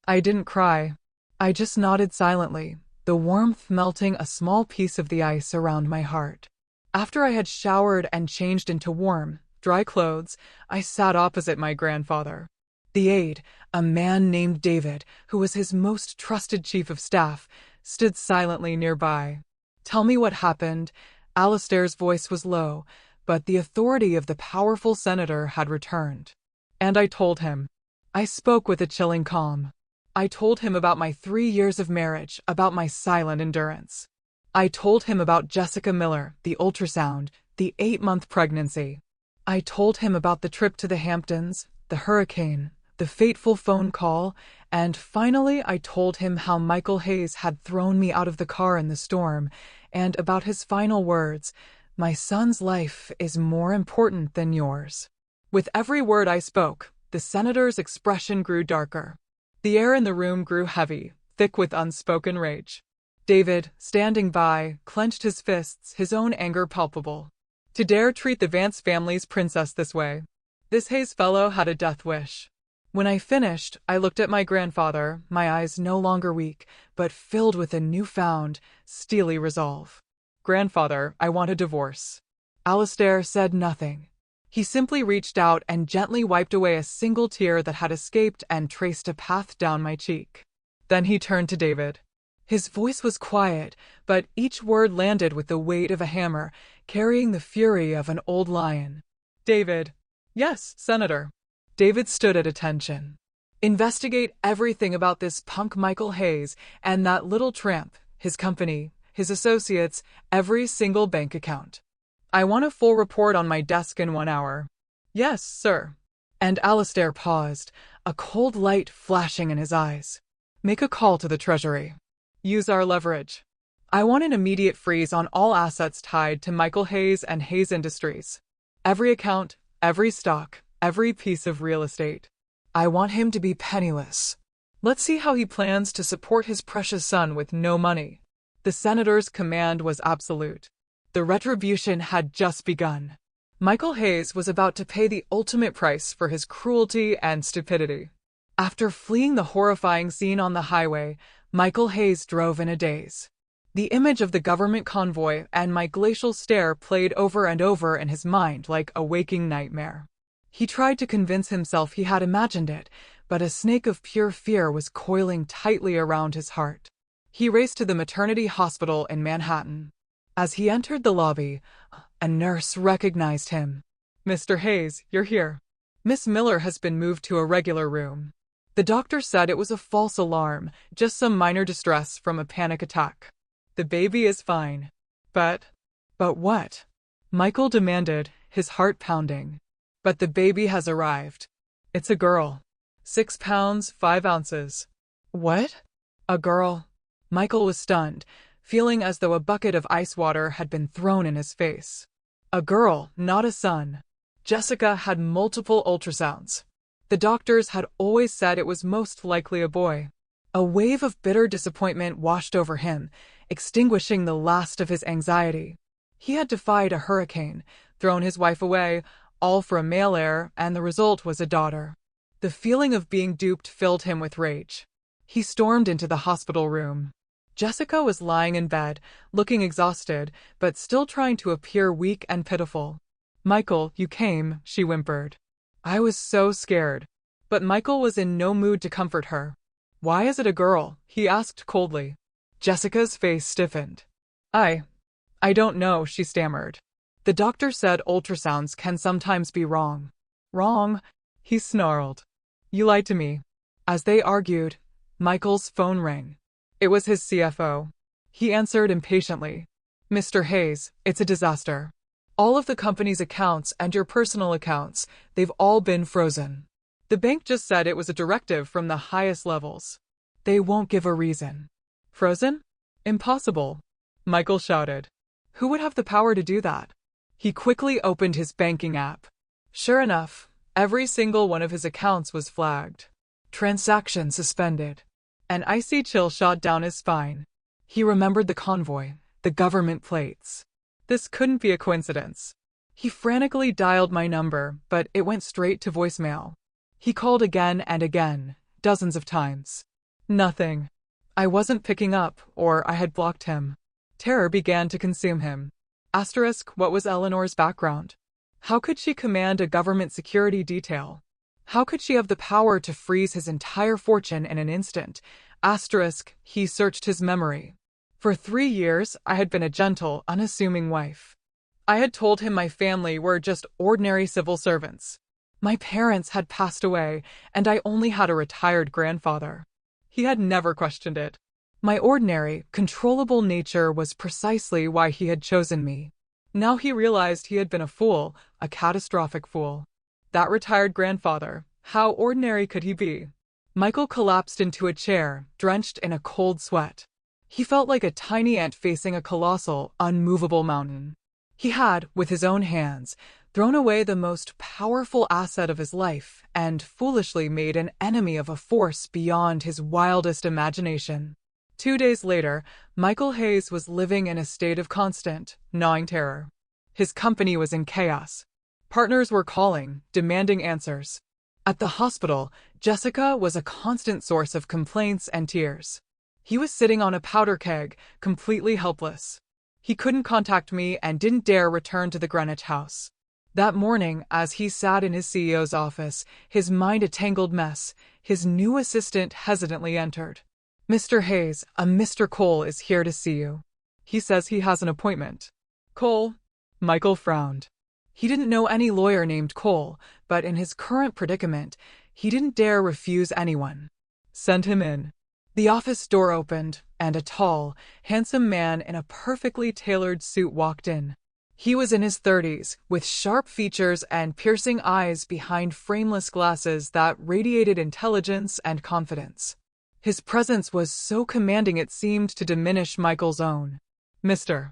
I didn't cry. I just nodded silently, the warmth melting a small piece of the ice around my heart. After I had showered and changed into warm, dry clothes, I sat opposite my grandfather. The aide, a man named David, who was his most trusted chief of staff, stood silently nearby. "Tell me what happened." Alastair's voice was low, but the authority of the powerful senator had returned. And I told him. I spoke with a chilling calm. I told him about my 3 years of marriage, about my silent endurance. I told him about Jessica Miller, the ultrasound, the 8-month pregnancy. I told him about the trip to the Hamptons, the hurricane, the fateful phone call, and finally I told him how Michael Hayes had thrown me out of the car in the storm, and about his final words, "My son's life is more important than yours." With every word I spoke, the senator's expression grew darker. The air in the room grew heavy, thick with unspoken rage. David, standing by, clenched his fists, his own anger palpable. To dare treat the Vance family's princess this way. This Hayes fellow had a death wish. When I finished, I looked at my grandfather, my eyes no longer weak, but filled with a newfound, steely resolve. "Grandfather, I want a divorce." Alistair said nothing. He simply reached out and gently wiped away a single tear that had escaped and traced a path down my cheek. Then he turned to David. His voice was quiet, but each word landed with the weight of a hammer, carrying the fury of an old lion. "David." "Yes, Senator." David stood at attention. "Investigate everything about this punk Michael Hayes and that little tramp, his company, his associates, every single bank account. I want a full report on my desk in 1 hour." "Yes, sir." And Alistair paused, a cold light flashing in his eyes. "Make a call to the Treasury. Use our leverage. I want an immediate freeze on all assets tied to Michael Hayes and Hayes Industries. Every account, every stock, every piece of real estate. I want him to be penniless. Let's see how he plans to support his precious son with no money." The senator's command was absolute. The retribution had just begun. Michael Hayes was about to pay the ultimate price for his cruelty and stupidity. After fleeing the horrifying scene on the highway, Michael Hayes drove in a daze. The image of the government convoy and my glacial stare played over and over in his mind like a waking nightmare. He tried to convince himself he had imagined it, but a snake of pure fear was coiling tightly around his heart. He raced to the maternity hospital in Manhattan. As he entered the lobby, a nurse recognized him. "Mr. Hayes, you're here. Miss Miller has been moved to a regular room." The doctor said it was a false alarm, just some minor distress from a panic attack. "The baby is fine." But what?" Michael demanded, his heart pounding. "But the baby has arrived. It's a girl. 6 pounds, 5 ounces. "What? A girl?" Michael was stunned, feeling as though a bucket of ice water had been thrown in his face. A girl, not a son. Jessica had multiple ultrasounds. The doctors had always said it was most likely a boy. A wave of bitter disappointment washed over him, extinguishing the last of his anxiety. He had defied a hurricane, thrown his wife away, all for a male heir, and the result was a daughter. The feeling of being duped filled him with rage. He stormed into the hospital room. Jessica was lying in bed, looking exhausted, but still trying to appear weak and pitiful. "Michael, you came," she whimpered. "I was so scared." But Michael was in no mood to comfort her. "Why is it a girl?" he asked coldly. Jessica's face stiffened. I don't know," she stammered. "The doctor said ultrasounds can sometimes be wrong." "Wrong?" he snarled. "You lied to me." As they argued, Michael's phone rang. It was his CFO. He answered impatiently. "Mr. Hayes, it's a disaster. All of the company's accounts and your personal accounts, they've all been frozen. The bank just said it was a directive from the highest levels. They won't give a reason." "Frozen? Impossible," Michael shouted. Who would have the power to do that? He quickly opened his banking app. Sure enough, every single one of his accounts was flagged. Transaction suspended. An icy chill shot down his spine. He remembered the convoy, the government plates. This couldn't be a coincidence. He frantically dialed my number, but it went straight to voicemail. He called again and again, dozens of times. Nothing. I wasn't picking up, or I had blocked him. Terror began to consume him. What was Eleanor's background? How could she command a government security detail? How could she have the power to freeze his entire fortune in an instant? He searched his memory. For 3 years, I had been a gentle, unassuming wife. I had told him my family were just ordinary civil servants. My parents had passed away, and I only had a retired grandfather. He had never questioned it. My ordinary, controllable nature was precisely why he had chosen me. Now he realized he had been a fool, a catastrophic fool. That retired grandfather, how ordinary could he be? Michael collapsed into a chair, drenched in a cold sweat. He felt like a tiny ant facing a colossal, unmovable mountain. He had, with his own hands, thrown away the most powerful asset of his life and foolishly made an enemy of a force beyond his wildest imagination. 2 days later, Michael Hayes was living in a state of constant, gnawing terror. His company was in chaos. Partners were calling, demanding answers. At the hospital, Jessica was a constant source of complaints and tears. He was sitting on a powder keg, completely helpless. He couldn't contact me and didn't dare return to the Greenwich house. That morning, as he sat in his CEO's office, his mind a tangled mess, his new assistant hesitantly entered. "Mr. Hayes, a Mr. Cole is here to see you. He says he has an appointment." "Cole?" Michael frowned. He didn't know any lawyer named Cole, but in his current predicament, he didn't dare refuse anyone. "Send him in." The office door opened, and a tall, handsome man in a perfectly tailored suit walked in. He was in his 30s, with sharp features and piercing eyes behind frameless glasses that radiated intelligence and confidence. His presence was so commanding it seemed to diminish Michael's own. "Mr.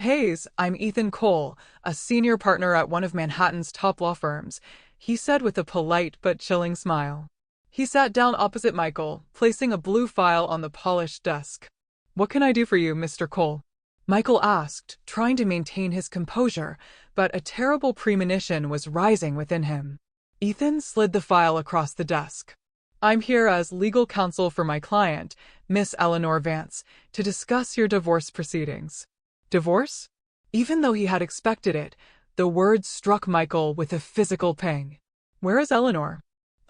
Hayes, I'm Ethan Cole, a senior partner at one of Manhattan's top law firms," he said with a polite but chilling smile. He sat down opposite Michael, placing a blue file on the polished desk. "What can I do for you, Mr. Cole?" Michael asked, trying to maintain his composure, but a terrible premonition was rising within him. Ethan slid the file across the desk. "I'm here as legal counsel for my client, Miss Eleanor Vance, to discuss your divorce proceedings." Divorce? Even though he had expected it, the word struck Michael with a physical pang. "Where is Eleanor?"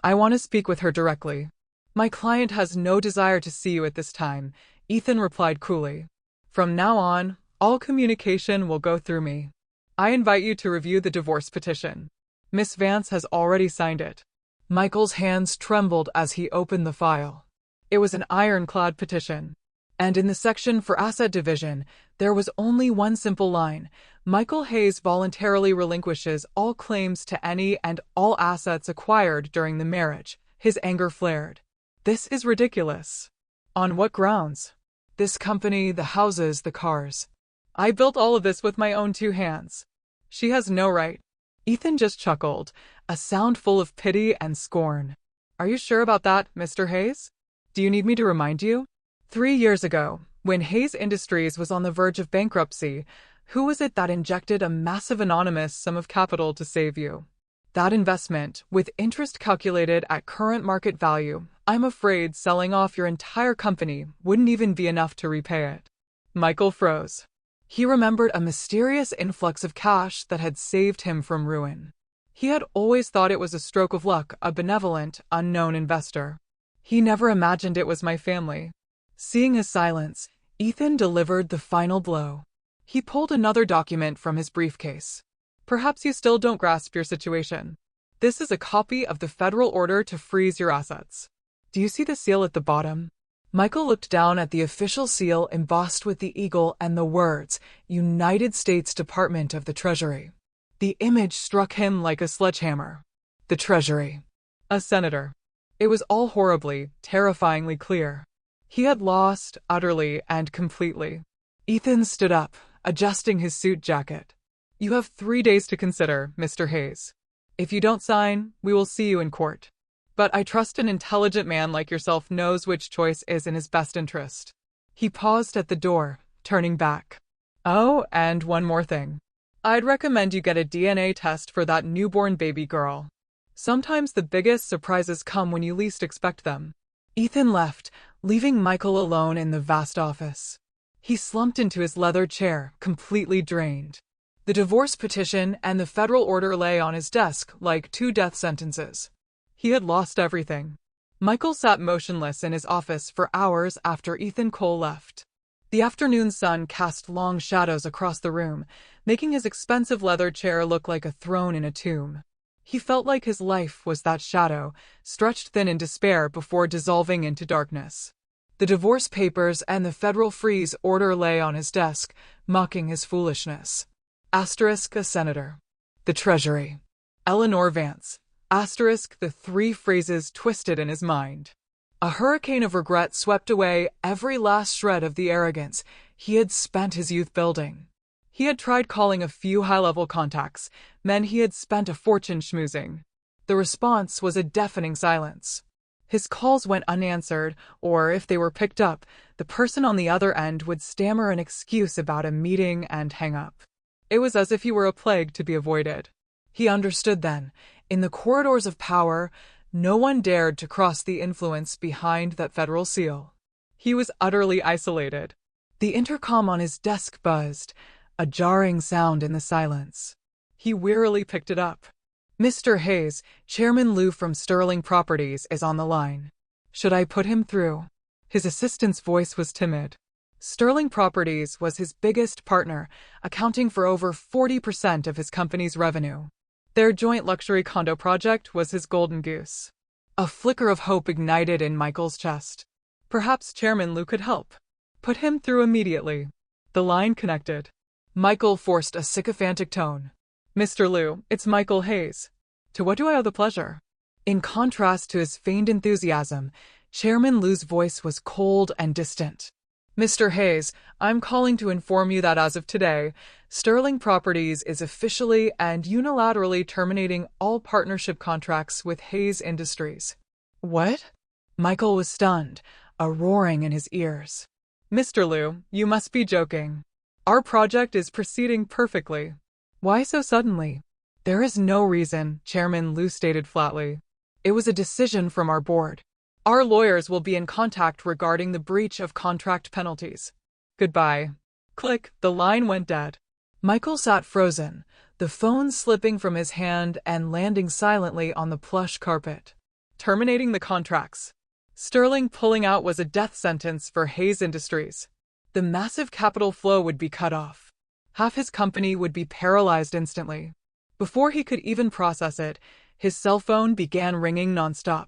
"I want to speak with her directly." "My client has no desire to see you at this time," Ethan replied coolly. "From now on, all communication will go through me. I invite you to review the divorce petition. Miss Vance has already signed it." Michael's hands trembled as he opened the file. It was an ironclad petition. And in the section for asset division, there was only one simple line: Michael Hayes voluntarily relinquishes all claims to any and all assets acquired during the marriage. His anger flared. "This is ridiculous." "On what grounds?" "This company, the houses, the cars. I built all of this with my own 2 hands. She has no right." Ethan just chuckled, a sound full of pity and scorn. "Are you sure about that, Mr. Hayes? Do you need me to remind you? 3 years ago, when Hayes Industries was on the verge of bankruptcy, who was it that injected a massive anonymous sum of capital to save you? That investment, with interest calculated at current market value, I'm afraid selling off your entire company wouldn't even be enough to repay it." Michael froze. He remembered a mysterious influx of cash that had saved him from ruin. He had always thought it was a stroke of luck, a benevolent, unknown investor. He never imagined it was my family. Seeing his silence, Ethan delivered the final blow. He pulled another document from his briefcase. "Perhaps you still don't grasp your situation. This is a copy of the federal order to freeze your assets. Do you see the seal at the bottom?" Michael looked down at the official seal embossed with the eagle and the words, "United States Department of the Treasury." The image struck him like a sledgehammer. The Treasury. A senator. It was all horribly, terrifyingly clear. He had lost, utterly and completely. Ethan stood up, adjusting his suit jacket. "You have 3 days to consider, Mr. Hayes. If you don't sign, we will see you in court. But I trust an intelligent man like yourself knows which choice is in his best interest." He paused at the door, turning back. "Oh, and one more thing. I'd recommend you get a DNA test for that newborn baby girl. Sometimes the biggest surprises come when you least expect them." Ethan left, leaving Michael alone in the vast office. He slumped into his leather chair, completely drained. The divorce petition and the federal order lay on his desk like 2 death sentences. He had lost everything. Michael sat motionless in his office for hours after Ethan Cole left. The afternoon sun cast long shadows across the room, making his expensive leather chair look like a throne in a tomb. He felt like his life was that shadow, stretched thin in despair before dissolving into darkness. The divorce papers and the federal freeze order lay on his desk, mocking his foolishness. Asterisk a senator. The Treasury. Eleanor Vance. Asterisk the three phrases twisted in his mind. A hurricane of regret swept away every last shred of the arrogance he had spent his youth building. He had tried calling a few high-level contacts, men he had spent a fortune schmoozing. The response was a deafening silence. His calls went unanswered, or if they were picked up, the person on the other end would stammer an excuse about a meeting and hang up. It was as if he were a plague to be avoided. He understood then, in the corridors of power, no one dared to cross the influence behind that federal seal. He was utterly isolated. The intercom on his desk buzzed, a jarring sound in the silence. He wearily picked it up. Mr. Hayes, Chairman Liu from Sterling Properties, is on the line. Should I put him through? His assistant's voice was timid. Sterling Properties was his biggest partner, accounting for over 40% of his company's revenue. Their joint luxury condo project was his golden goose. A flicker of hope ignited in Michael's chest. Perhaps Chairman Liu could help. Put him through immediately. The line connected. Michael forced a sycophantic tone. Mr. Liu, it's Michael Hayes. To what do I owe the pleasure? In contrast to his feigned enthusiasm, Chairman Liu's voice was cold and distant. Mr. Hayes, I'm calling to inform you that as of today, Sterling Properties is officially and unilaterally terminating all partnership contracts with Hayes Industries. What? Michael was stunned, a roaring in his ears. Mr. Liu, you must be joking. Our project is proceeding perfectly. Why so suddenly? There is no reason, Chairman Liu stated flatly. It was a decision from our board. Our lawyers will be in contact regarding the breach of contract penalties. Goodbye. Click, the line went dead. Michael sat frozen, the phone slipping from his hand and landing silently on the plush carpet. Terminating the contracts. Sterling pulling out was a death sentence for Hayes Industries. The massive capital flow would be cut off. Half his company would be paralyzed instantly. Before he could even process it, his cell phone began ringing nonstop.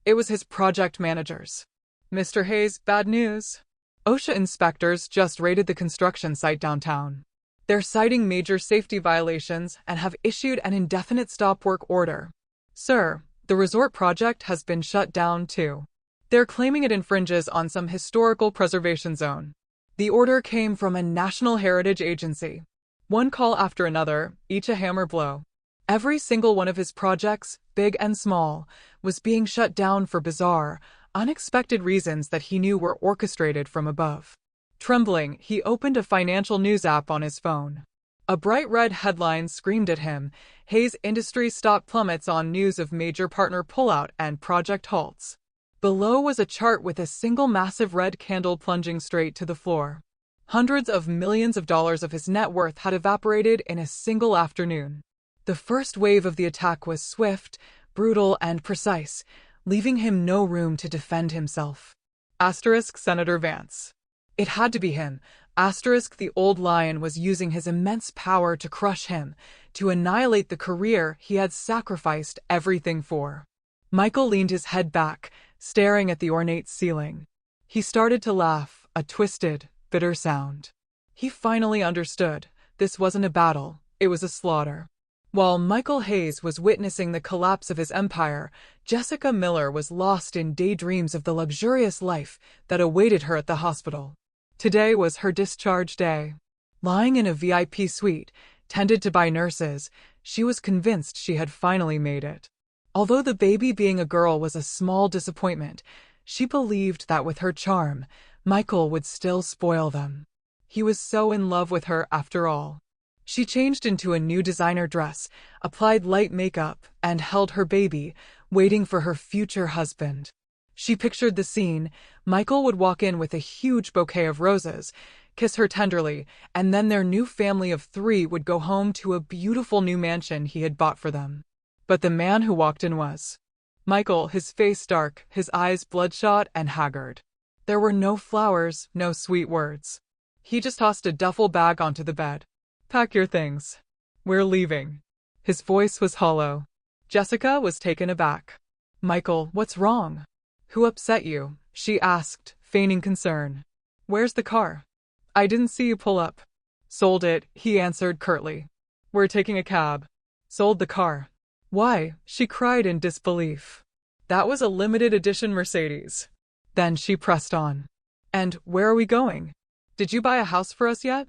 It was his project manager's. Mr. Hayes, bad news. OSHA inspectors just raided the construction site downtown. They're citing major safety violations and have issued an indefinite stop work order. Sir, the resort project has been shut down too. They're claiming it infringes on some historical preservation zone. The order came from a National Heritage Agency. One call after another, each a hammer blow. Every single one of his projects, big and small, was being shut down for bizarre, unexpected reasons that he knew were orchestrated from above. Trembling, he opened a financial news app on his phone. A bright red headline screamed at him, Hayes Industries stock plummets on news of major partner pullout and project halts. Below was a chart with a single massive red candle plunging straight to the floor. Hundreds of millions of dollars of his net worth had evaporated in a single afternoon. The first wave of the attack was swift, brutal, and precise, leaving him no room to defend himself. Asterisk Senator Vance. It had to be him. Asterisk the old lion was using his immense power to crush him, to annihilate the career he had sacrificed everything for. Michael leaned his head back, staring at the ornate ceiling. He started to laugh, a twisted, bitter sound. He finally understood. This wasn't a battle, it was a slaughter. While Michael Hayes was witnessing the collapse of his empire, Jessica Miller was lost in daydreams of the luxurious life that awaited her at the hospital. Today was her discharge day. Lying in a VIP suite, tended to by nurses, she was convinced she had finally made it. Although the baby being a girl was a small disappointment, she believed that with her charm, Michael would still spoil them. He was so in love with her after all. She changed into a new designer dress, applied light makeup, and held her baby, waiting for her future husband. She pictured the scene. Michael would walk in with a huge bouquet of roses, kiss her tenderly, and then their new family of 3 would go home to a beautiful new mansion he had bought for them. But the man who walked in was Michael, his face dark, his eyes bloodshot and haggard. There were no flowers, no sweet words. He just tossed a duffel bag onto the bed. Pack your things. We're leaving. His voice was hollow. Jessica was taken aback. Michael, what's wrong? Who upset you? She asked, feigning concern. Where's the car? I didn't see you pull up. Sold it, he answered curtly. We're taking a cab. Sold the car. Why? She cried in disbelief. That was a limited edition Mercedes. Then she pressed on. And where are we going? Did you buy a house for us yet?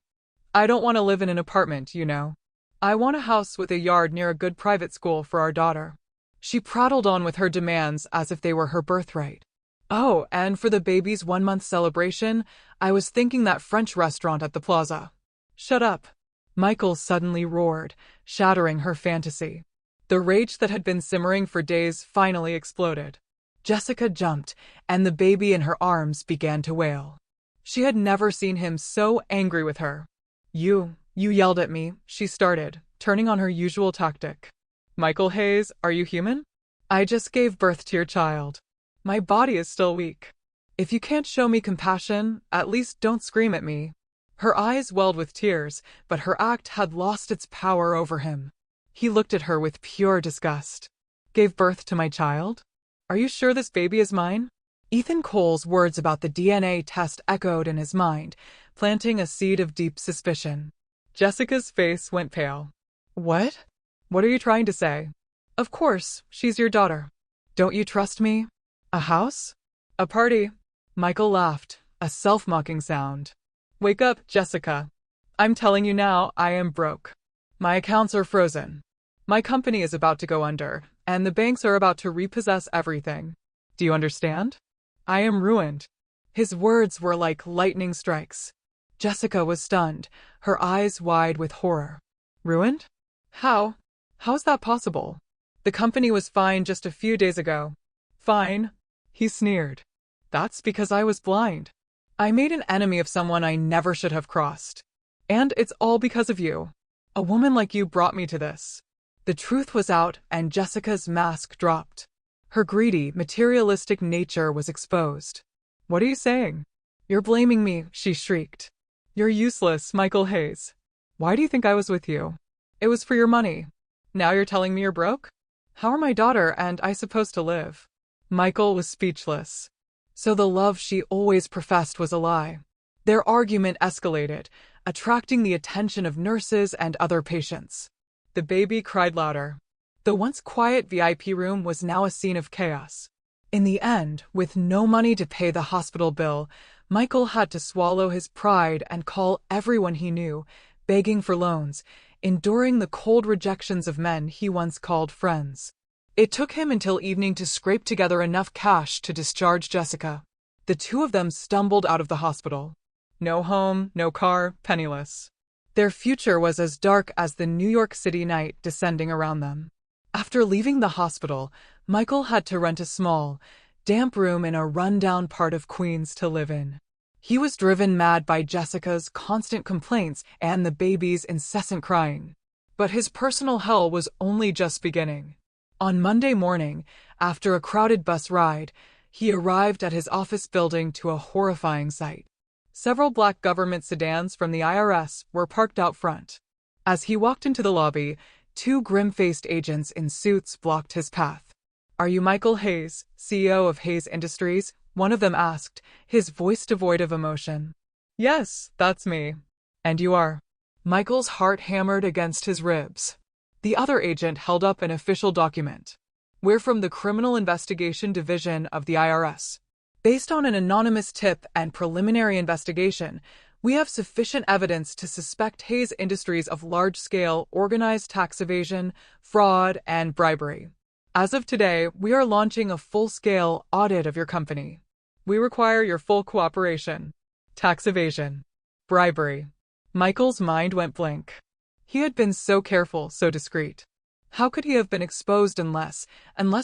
I don't want to live in an apartment, you know. I want a house with a yard near a good private school for our daughter. She prattled on with her demands as if they were her birthright. Oh, and for the baby's 1-month celebration, I was thinking that French restaurant at the plaza. Shut up. Michael suddenly roared, shattering her fantasy. The rage that had been simmering for days finally exploded. Jessica jumped, and the baby in her arms began to wail. She had never seen him so angry with her. You yelled at me, she started, turning on her usual tactic. Michael Hayes, are you human? I just gave birth to your child. My body is still weak. If you can't show me compassion, at least don't scream at me. Her eyes welled with tears, but her act had lost its power over him. He looked at her with pure disgust. Gave birth to my child? Are you sure this baby is mine? Ethan Cole's words about the DNA test echoed in his mind, planting a seed of deep suspicion. Jessica's face went pale. What? What are you trying to say? Of course, she's your daughter. Don't you trust me? A house? A party? Michael laughed, a self-mocking sound. Wake up, Jessica. I'm telling you now, I am broke. My accounts are frozen. My company is about to go under, and the banks are about to repossess everything. Do you understand? I am ruined. His words were like lightning strikes. Jessica was stunned, her eyes wide with horror. Ruined? How? How's that possible? The company was fine just a few days ago. Fine? He sneered. That's because I was blind. I made an enemy of someone I never should have crossed. And it's all because of you. A woman like you brought me to this. The truth was out, and Jessica's mask dropped. Her greedy, materialistic nature was exposed. What are you saying? You're blaming me, she shrieked. You're useless, Michael Hayes. Why do you think I was with you? It was for your money. Now you're telling me you're broke? How are my daughter and I supposed to live? Michael was speechless. So the love she always professed was a lie. Their argument escalated, attracting the attention of nurses and other patients. The baby cried louder. The once quiet VIP room was now a scene of chaos. In the end, with no money to pay the hospital bill, Michael had to swallow his pride and call everyone he knew, begging for loans, enduring the cold rejections of men he once called friends. It took him until evening to scrape together enough cash to discharge Jessica. The two of them stumbled out of the hospital. No home, no car, penniless. Their future was as dark as the New York City night descending around them. After leaving the hospital, Michael had to rent a small, damp room in a run-down part of Queens to live in. He was driven mad by Jessica's constant complaints and the baby's incessant crying. But his personal hell was only just beginning. On Monday morning, after a crowded bus ride, he arrived at his office building to a horrifying sight. Several black government sedans from the IRS were parked out front. As he walked into the lobby, two grim-faced agents in suits blocked his path. Are you Michael Hayes, CEO of Hayes Industries? One of them asked, his voice devoid of emotion. Yes, that's me. And you are? Michael's heart hammered against his ribs. The other agent held up an official document. We're from the Criminal Investigation Division of the IRS. Based on an anonymous tip and preliminary investigation, we have sufficient evidence to suspect Hayes Industries of large-scale organized tax evasion, fraud, and bribery. As of today, we are launching a full-scale audit of your company. We require your full cooperation. Tax evasion. Bribery. Michael's mind went blank. He had been so careful, so discreet. How could he have been exposed unless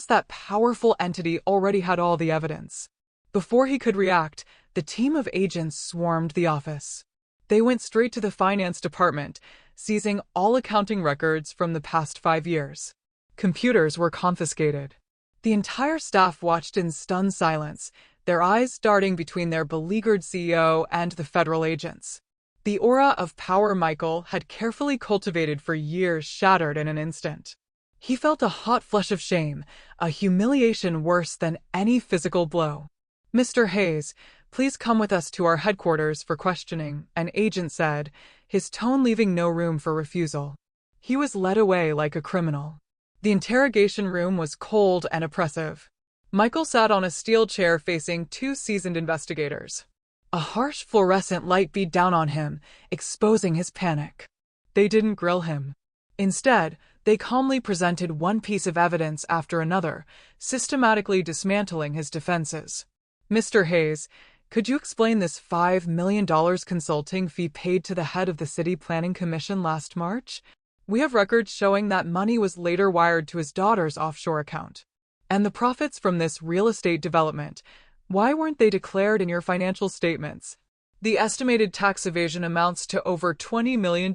that powerful entity already had all the evidence? Before he could react, the team of agents swarmed the office. They went straight to the finance department, seizing all accounting records from the past 5 years. Computers were confiscated. The entire staff watched in stunned silence, their eyes darting between their beleaguered CEO and the federal agents. The aura of power Michael had carefully cultivated for years shattered in an instant. He felt a hot flush of shame, a humiliation worse than any physical blow. "Mr. Hayes, please come with us to our headquarters for questioning," an agent said, his tone leaving no room for refusal. He was led away like a criminal. The interrogation room was cold and oppressive. Michael sat on a steel chair facing two seasoned investigators. A harsh fluorescent light beat down on him, exposing his panic. They didn't grill him. Instead, they calmly presented one piece of evidence after another, systematically dismantling his defenses. "Mr. Hayes, could you explain this $5 million consulting fee paid to the head of the City Planning Commission last March? We have records showing that money was later wired to his daughter's offshore account. And the profits from this real estate development, why weren't they declared in your financial statements? The estimated tax evasion amounts to over $20 million.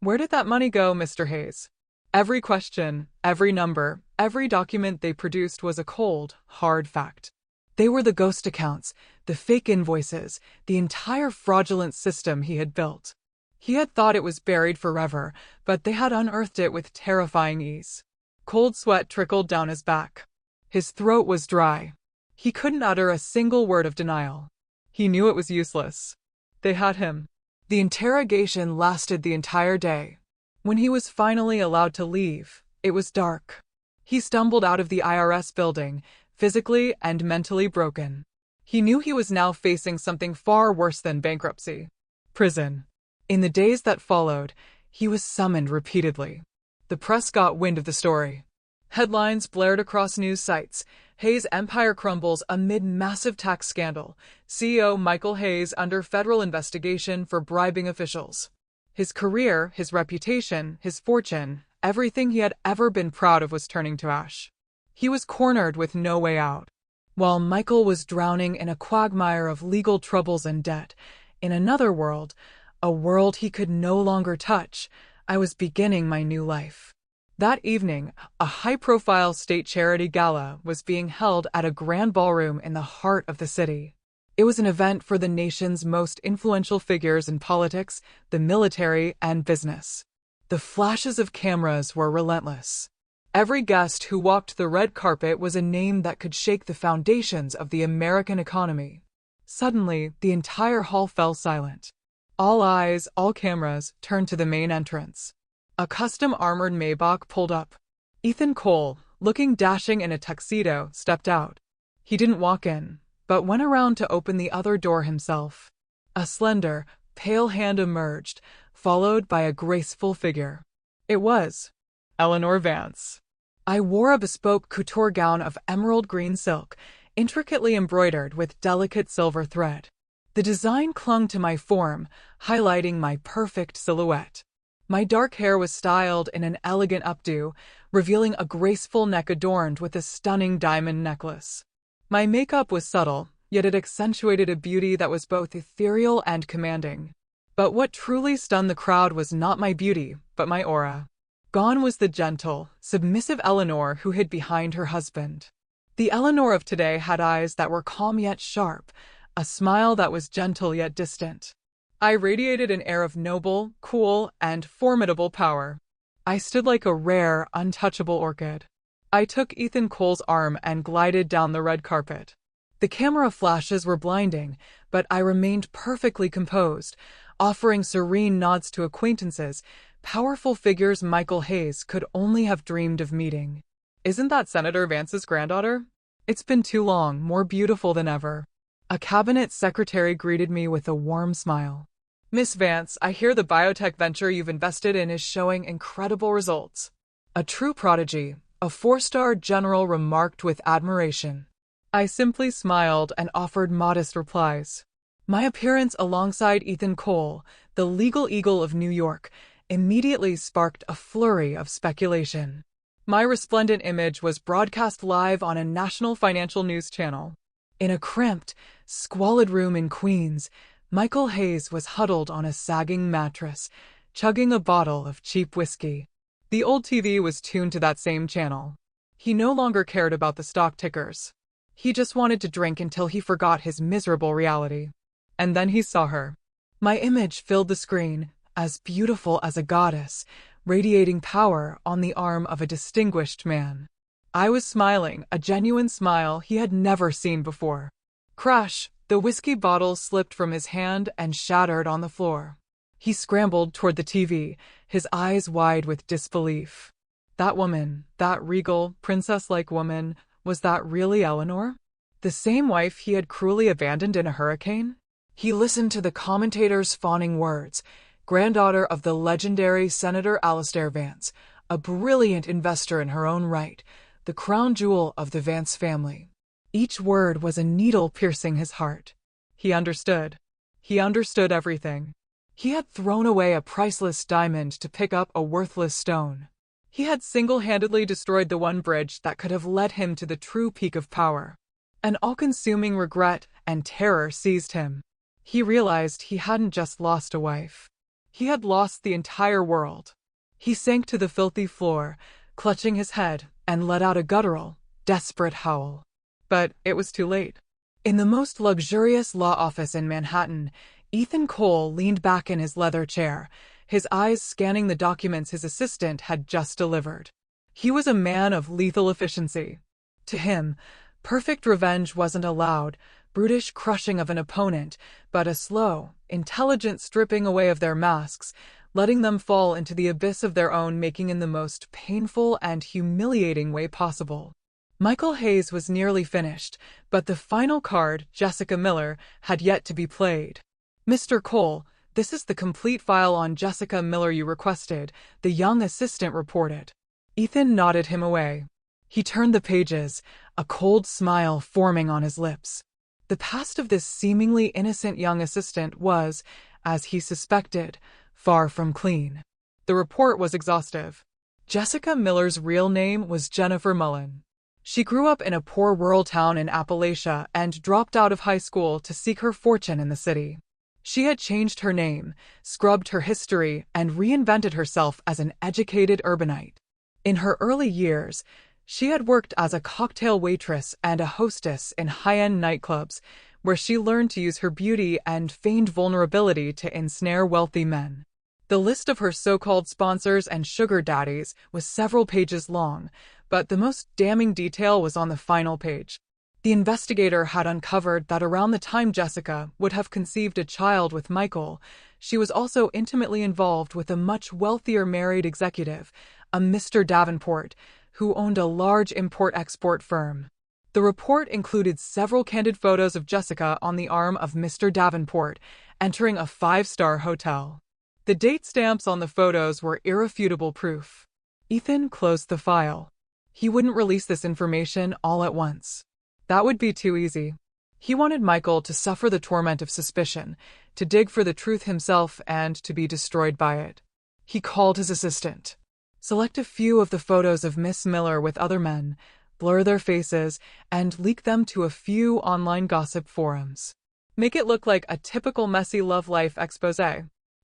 Where did that money go, Mr. Hayes?" Every question, every number, every document they produced was a cold, hard fact. They were the ghost accounts, the fake invoices, the entire fraudulent system he had built. He had thought it was buried forever, but they had unearthed it with terrifying ease. Cold sweat trickled down his back. His throat was dry. He couldn't utter a single word of denial. He knew it was useless. They had him. The interrogation lasted the entire day. When he was finally allowed to leave, it was dark. He stumbled out of the IRS building, physically and mentally broken. He knew he was now facing something far worse than bankruptcy: prison. In the days that followed, he was summoned repeatedly. The press got wind of the story. Headlines blared across news sites. "Hayes' empire crumbles amid massive tax scandal. CEO Michael Hayes under federal investigation for bribing officials." His career, his reputation, his fortune, everything he had ever been proud of was turning to ash. He was cornered with no way out. While Michael was drowning in a quagmire of legal troubles and debt, in another world, a world he could no longer touch, I was beginning my new life. That evening, a high-profile state charity gala was being held at a grand ballroom in the heart of the city. It was an event for the nation's most influential figures in politics, the military, and business. The flashes of cameras were relentless. Every guest who walked the red carpet was a name that could shake the foundations of the American economy. Suddenly, the entire hall fell silent. All eyes, all cameras, turned to the main entrance. A custom-armored Maybach pulled up. Ethan Cole, looking dashing in a tuxedo, stepped out. He didn't walk in, but went around to open the other door himself. A slender, pale hand emerged, followed by a graceful figure. It was Eleanor Vance. I wore a bespoke couture gown of emerald green silk, intricately embroidered with delicate silver thread. The design clung to my form, highlighting my perfect silhouette. My dark hair was styled in an elegant updo, revealing a graceful neck adorned with a stunning diamond necklace. My makeup was subtle, yet it accentuated a beauty that was both ethereal and commanding. But what truly stunned the crowd was not my beauty, but my aura. Gone was the gentle, submissive Eleanor who hid behind her husband. The Eleanor of today had eyes that were calm yet sharp, a smile that was gentle yet distant. I radiated an air of noble, cool, and formidable power. I stood like a rare, untouchable orchid. I took Ethan Cole's arm and glided down the red carpet. The camera flashes were blinding, but I remained perfectly composed, offering serene nods to acquaintances, powerful figures Michael Hayes could only have dreamed of meeting. "Isn't that Senator Vance's granddaughter? It's been too long, more beautiful than ever." A cabinet secretary greeted me with a warm smile. "Miss Vance, I hear the biotech venture you've invested in is showing incredible results." "A true prodigy," a four-star general remarked with admiration. I simply smiled and offered modest replies. My appearance alongside Ethan Cole, the legal eagle of New York, immediately sparked a flurry of speculation. My resplendent image was broadcast live on a national financial news channel. In a cramped, squalid room in Queens, Michael Hayes was huddled on a sagging mattress, chugging a bottle of cheap whiskey. The old TV was tuned to that same channel. He no longer cared about the stock tickers. He just wanted to drink until he forgot his miserable reality. And then he saw her. My image filled the screen, as beautiful as a goddess, radiating power on the arm of a distinguished man. I was smiling, a genuine smile he had never seen before. Crash! The whiskey bottle slipped from his hand and shattered on the floor. He scrambled toward the TV, his eyes wide with disbelief. That woman, that regal, princess-like woman, was that really Eleanor? The same wife he had cruelly abandoned in a hurricane? He listened to the commentator's fawning words, granddaughter of the legendary Senator Alistair Vance, a brilliant investor in her own right, the crown jewel of the Vance family. Each word was a needle piercing his heart. He understood. He understood everything. He had thrown away a priceless diamond to pick up a worthless stone. He had single-handedly destroyed the one bridge that could have led him to the true peak of power. An all-consuming regret and terror seized him. He realized he hadn't just lost a wife. He had lost the entire world. He sank to the filthy floor, clutching his head, and let out a guttural, desperate howl. But it was too late. In the most luxurious law office in Manhattan, Ethan Cole leaned back in his leather chair, his eyes scanning the documents his assistant had just delivered. He was a man of lethal efficiency. To him, perfect revenge wasn't a loud, brutish crushing of an opponent, but a slow, intelligent stripping away of their masks, letting them fall into the abyss of their own making in the most painful and humiliating way possible. Michael Hayes was nearly finished, but the final card, Jessica Miller, had yet to be played. "Mr. Cole, this is the complete file on Jessica Miller you requested," the young assistant reported. Ethan nodded him away. He turned the pages, a cold smile forming on his lips. The past of this seemingly innocent young assistant was, as he suspected, far from clean. The report was exhaustive. Jessica Miller's real name was Jennifer Mullen. She grew up in a poor rural town in Appalachia and dropped out of high school to seek her fortune in the city. She had changed her name, scrubbed her history, and reinvented herself as an educated urbanite. In her early years, she had worked as a cocktail waitress and a hostess in high-end nightclubs, where she learned to use her beauty and feigned vulnerability to ensnare wealthy men. The list of her so-called sponsors and sugar daddies was several pages long, but the most damning detail was on the final page. The investigator had uncovered that around the time Jessica would have conceived a child with Michael, she was also intimately involved with a much wealthier married executive, a Mr. Davenport, who owned a large import-export firm. The report included several candid photos of Jessica on the arm of Mr. Davenport, entering a five-star hotel. The date stamps on the photos were irrefutable proof. Ethan closed the file. He wouldn't release this information all at once. That would be too easy. He wanted Michael to suffer the torment of suspicion, to dig for the truth himself and to be destroyed by it. He called his assistant. "Select a few of the photos of Miss Miller with other men, blur their faces, and leak them to a few online gossip forums. Make it look like a typical messy love life expose."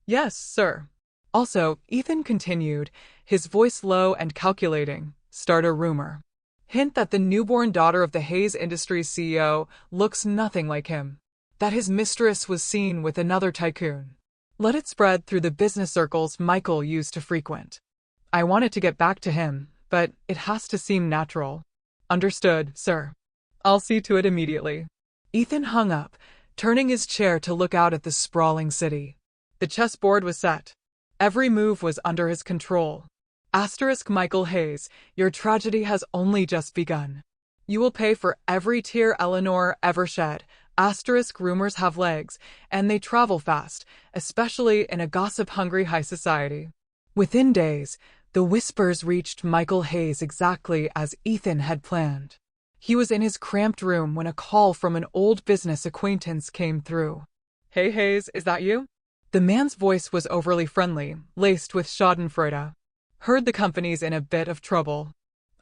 "Yes, sir." Also, Ethan continued, his voice low and calculating, "start a rumor. Hint that the newborn daughter of the Hayes Industries CEO looks nothing like him. That his mistress was seen with another tycoon. Let it spread through the business circles Michael used to frequent. I want it to get back to him, but it has to seem natural." "Understood, sir. I'll see to it immediately." Ethan hung up, turning his chair to look out at the sprawling city. The chessboard was set. Every move was under his control. Asterisk Michael Hayes, your tragedy has only just begun. You will pay for every tear Eleanor ever shed. Asterisk rumors have legs, and they travel fast, especially in a gossip-hungry high society. Within days, the whispers reached Michael Hayes exactly as Ethan had planned. He was in his cramped room when a call from an old business acquaintance came through. "Hey Hayes, is that you?" The man's voice was overly friendly, laced with schadenfreude. "Heard the company's in a bit of trouble."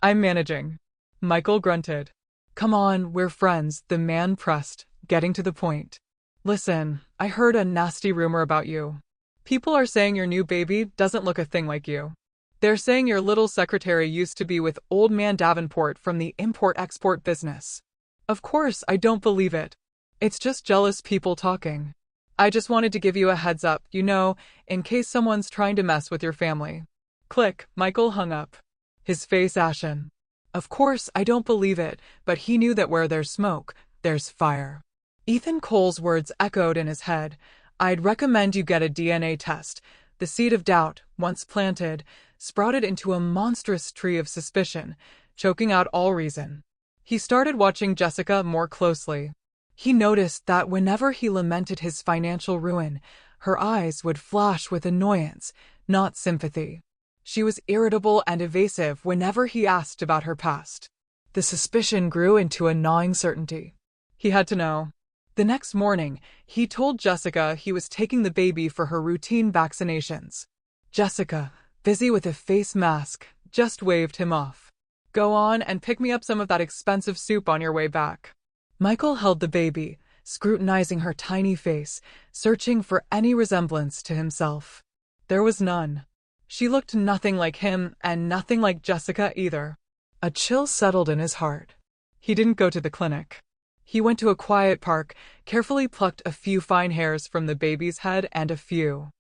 "I'm managing." Michael grunted. "Come on, we're friends," the man pressed, getting to the point. "Listen, I heard a nasty rumor about you. People are saying your new baby doesn't look a thing like you. They're saying your little secretary used to be with old man Davenport from the import-export business. Of course, I don't believe it. It's just jealous people talking. I just wanted to give you a heads up, in case someone's trying to mess with your family." Click, Michael hung up, his face ashen. Of course, I don't believe it, but he knew that where there's smoke, there's fire. Ethan Cole's words echoed in his head. I'd recommend you get a DNA test. The seed of doubt, once planted, sprouted into a monstrous tree of suspicion, choking out all reason. He started watching Jessica more closely. He noticed that whenever he lamented his financial ruin, her eyes would flash with annoyance, not sympathy. She was irritable and evasive whenever he asked about her past. The suspicion grew into a gnawing certainty. He had to know. The next morning, he told Jessica he was taking the baby for her routine vaccinations. Jessica, busy with a face mask, just waved him off. Go on and pick me up some of that expensive soup on your way back. Michael held the baby, scrutinizing her tiny face, searching for any resemblance to himself. There was none. She looked nothing like him and nothing like Jessica either. A chill settled in his heart. He didn't go to the clinic. He went to a quiet park, carefully plucked a few fine hairs from the baby's head and a few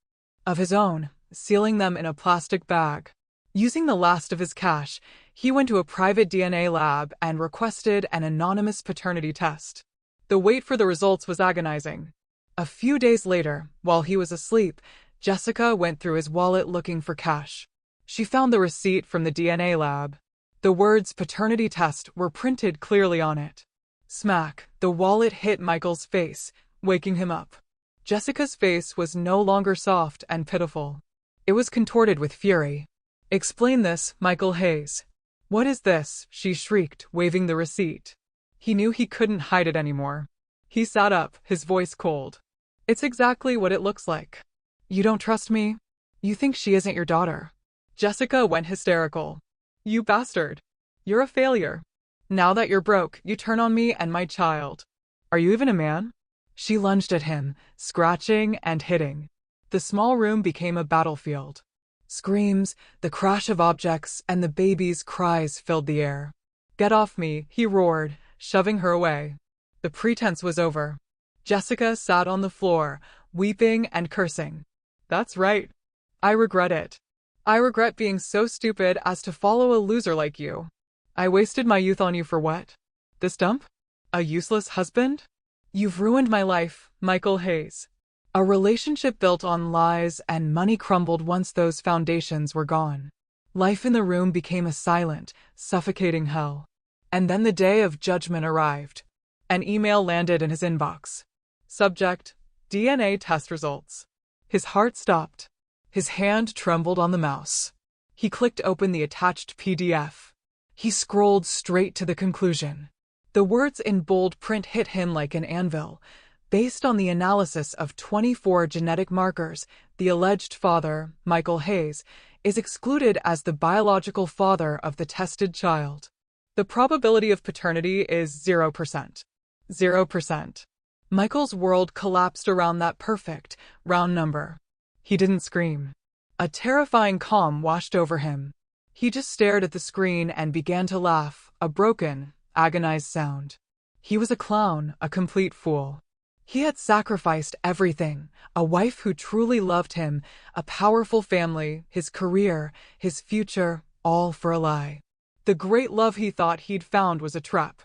of his own, sealing them in a plastic bag. Using the last of his cash, he went to a private DNA lab and requested an anonymous paternity test. The wait for the results was agonizing. A few days later, while he was asleep, Jessica went through his wallet looking for cash. She found the receipt from the DNA lab. The words paternity test were printed clearly on it. Smack, the wallet hit Michael's face, waking him up. Jessica's face was no longer soft and pitiful. It was contorted with fury. Explain this, Michael Hayes. What is this? She shrieked, waving the receipt. He knew he couldn't hide it anymore. He sat up, his voice cold. It's exactly what it looks like. You don't trust me? You think she isn't your daughter? Jessica went hysterical. You bastard. You're a failure. Now that you're broke, you turn on me and my child. Are you even a man? She lunged at him, scratching and hitting. The small room became a battlefield. Screams, the crash of objects, and the baby's cries filled the air. Get off me, he roared, shoving her away. The pretense was over. Jessica sat on the floor, weeping and cursing. That's right. I regret it. I regret being so stupid as to follow a loser like you. I wasted my youth on you for what? This dump? A useless husband? You've ruined my life, Michael Hayes. A relationship built on lies and money crumbled once those foundations were gone. Life in the room became a silent, suffocating hell. And then the day of judgment arrived. An email landed in his inbox. Subject: DNA test results. His heart stopped. His hand trembled on the mouse. He clicked open the attached PDF. He scrolled straight to the conclusion. The words in bold print hit him like an anvil. Based on the analysis of 24 genetic markers, the alleged father, Michael Hayes, is excluded as the biological father of the tested child. The probability of paternity is 0%. 0%. Michael's world collapsed around that perfect, round number. He didn't scream. A terrifying calm washed over him. He just stared at the screen and began to laugh, a broken, agonized sound. He was a clown, a complete fool. He had sacrificed everything, a wife who truly loved him, a powerful family, his career, his future, all for a lie. The great love he thought he'd found was a trap.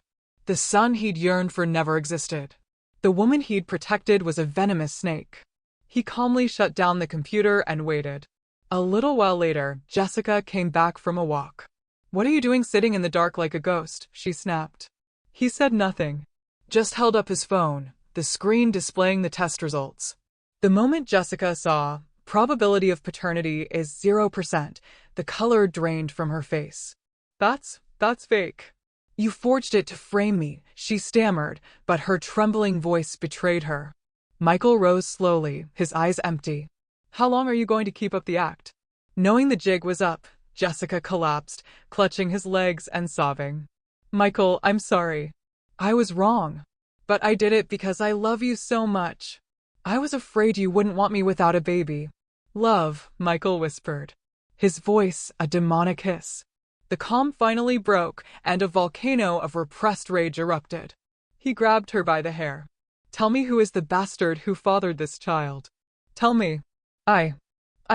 The son he'd yearned for never existed. The woman he'd protected was a venomous snake. He calmly shut down the computer and waited. A little while later, Jessica came back from a walk. What are you doing sitting in the dark like a ghost? She snapped. He said nothing. Just held up his phone, the screen displaying the test results. The moment Jessica saw, probability of paternity is 0%, the color drained from her face. That's fake. You forged it to frame me, she stammered, but her trembling voice betrayed her. Michael rose slowly, his eyes empty. How long are you going to keep up the act? Knowing the jig was up, Jessica collapsed, clutching his legs and sobbing. Michael, I'm sorry. I was wrong. But I did it because I love you so much. I was afraid you wouldn't want me without a baby. Love, Michael whispered. His voice a demonic hiss. The calm finally broke, and a volcano of repressed rage erupted. He grabbed her by the hair. Tell me who is the bastard who fathered this child. Tell me. I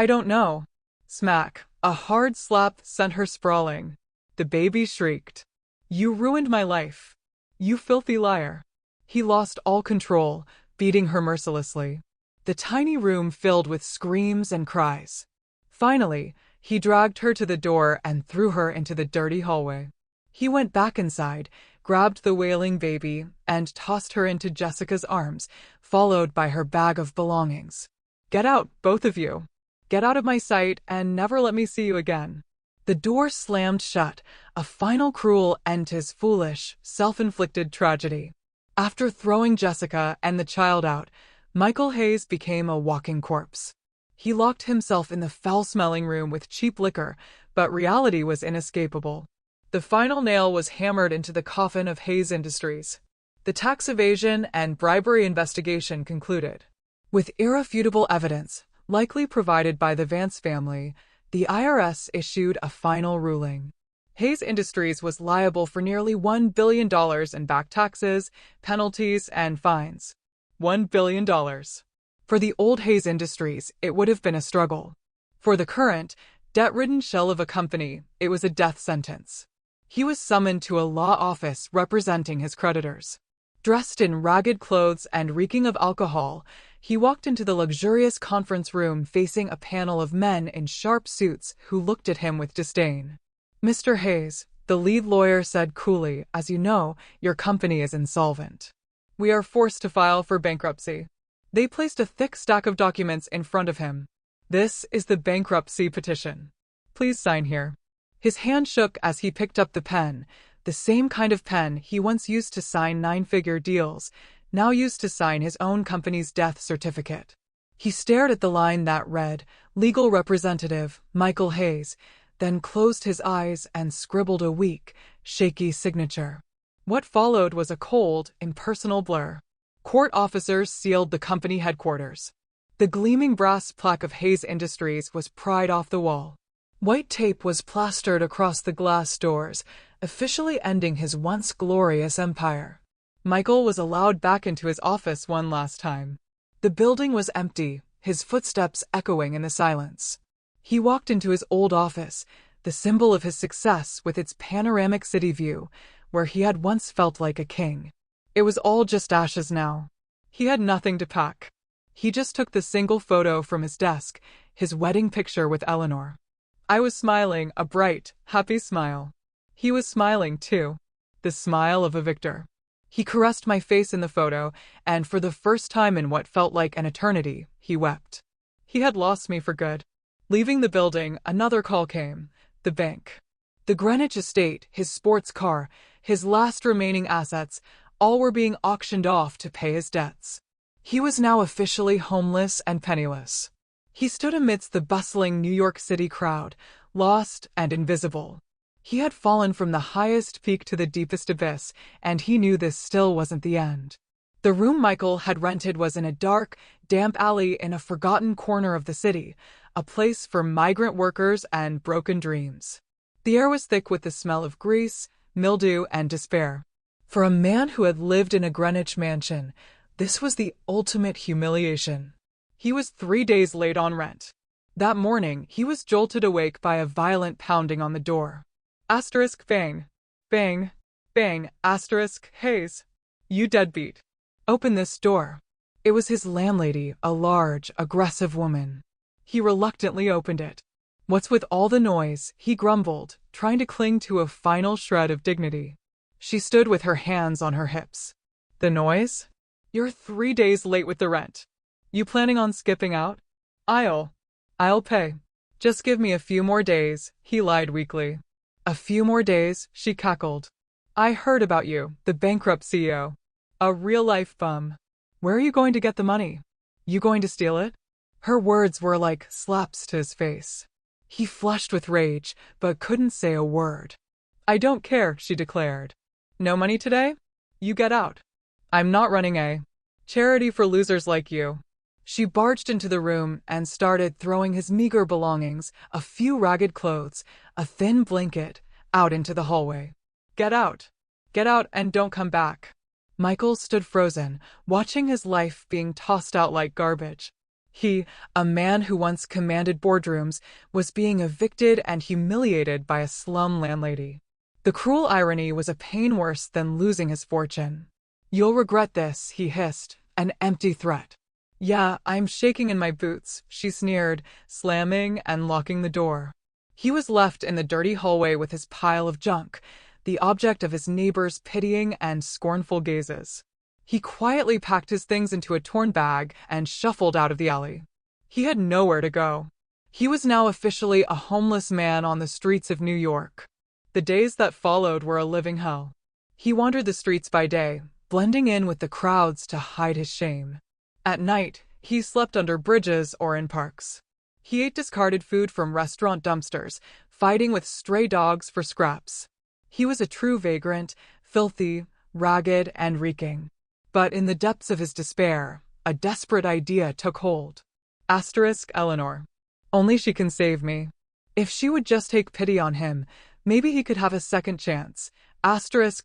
don't know. Smack. A hard slap sent her sprawling. The baby shrieked. "You ruined my life. You filthy liar." He lost all control, beating her mercilessly. The tiny room filled with screams and cries. Finally, he dragged her to the door and threw her into the dirty hallway. He went back inside, grabbed the wailing baby, and tossed her into Jessica's arms, followed by her bag of belongings. "Get out, both of you. Get out of my sight and never let me see you again." The door slammed shut, a final cruel end to his foolish, self-inflicted tragedy. After throwing Jessica and the child out, Michael Hayes became a walking corpse. He locked himself in the foul-smelling room with cheap liquor, but reality was inescapable. The final nail was hammered into the coffin of Hayes Industries. The tax evasion and bribery investigation concluded. With irrefutable evidence, likely provided by the Vance family, the IRS issued a final ruling. Hayes Industries was liable for nearly $1 billion in back taxes, penalties, and fines. $1 billion. For the old Hayes Industries, it would have been a struggle. For the current, debt-ridden shell of a company, it was a death sentence. He was summoned to a law office representing his creditors. Dressed in ragged clothes and reeking of alcohol, he walked into the luxurious conference room facing a panel of men in sharp suits who looked at him with disdain. "Mr. Hayes," the lead lawyer said coolly, "as you know, your company is insolvent. We are forced to file for bankruptcy." They placed a thick stack of documents in front of him. "This is the bankruptcy petition. Please sign here." His hand shook as he picked up the pen, the same kind of pen he once used to sign nine-figure deals, now used to sign his own company's death certificate. He stared at the line that read, "Legal Representative, Michael Hayes," then closed his eyes and scribbled a weak, shaky signature. What followed was a cold, impersonal blur. Court officers sealed the company headquarters. The gleaming brass plaque of Hayes Industries was pried off the wall. White tape was plastered across the glass doors, officially ending his once glorious empire. Michael was allowed back into his office one last time. The building was empty, his footsteps echoing in the silence. He walked into his old office, the symbol of his success with its panoramic city view, where he had once felt like a king. It was all just ashes now. He had nothing to pack. He just took the single photo from his desk, his wedding picture with Eleanor. I was smiling, a bright, happy smile. He was smiling too, the smile of a victor. He caressed my face in the photo, and for the first time in what felt like an eternity, he wept. He had lost me for good. Leaving the building, another call came. The bank. The Greenwich estate, his sports car, his last remaining assets, all were being auctioned off to pay his debts. He was now officially homeless and penniless. He stood amidst the bustling New York City crowd, lost and invisible. He had fallen from the highest peak to the deepest abyss, and he knew this still wasn't the end. The room Michael had rented was in a dark, damp alley in a forgotten corner of the city, a place for migrant workers and broken dreams. The air was thick with the smell of grease, mildew, and despair. For a man who had lived in a Greenwich mansion, this was the ultimate humiliation. He was 3 days late on rent. That morning, he was jolted awake by a violent pounding on the door. Asterisk bang, bang, bang, asterisk Hayes. You deadbeat. Open this door. It was his landlady, a large, aggressive woman. He reluctantly opened it. What's with all the noise? He grumbled, trying to cling to a final shred of dignity. She stood with her hands on her hips. The noise? You're 3 days late with the rent. You planning on skipping out? I'll pay. Just give me a few more days, he lied weakly. A few more days, she cackled. I heard about you, the bankrupt CEO. A real-life bum. Where are you going to get the money? You going to steal it? Her words were like slaps to his face. He flushed with rage, but couldn't say a word. I don't care, she declared. No money today? You get out. I'm not running a charity for losers like you. She barged into the room and started throwing his meager belongings, a few ragged clothes, a thin blanket, out into the hallway. Get out. Get out and don't come back. Michael stood frozen, watching his life being tossed out like garbage. He, a man who once commanded boardrooms, was being evicted and humiliated by a slum landlady. The cruel irony was a pain worse than losing his fortune. "You'll regret this," he hissed, an empty threat. "Yeah, I'm shaking in my boots," she sneered, slamming and locking the door. He was left in the dirty hallway with his pile of junk, the object of his neighbors' pitying and scornful gazes. He quietly packed his things into a torn bag and shuffled out of the alley. He had nowhere to go. He was now officially a homeless man on the streets of New York. The days that followed were a living hell. He wandered the streets by day, blending in with the crowds to hide his shame. At night, he slept under bridges or in parks. He ate discarded food from restaurant dumpsters, fighting with stray dogs for scraps. He was a true vagrant, filthy, ragged, and reeking. But in the depths of his despair, a desperate idea took hold. Eleanor. Only she can save me. If she would just take pity on him, maybe he could have a second chance.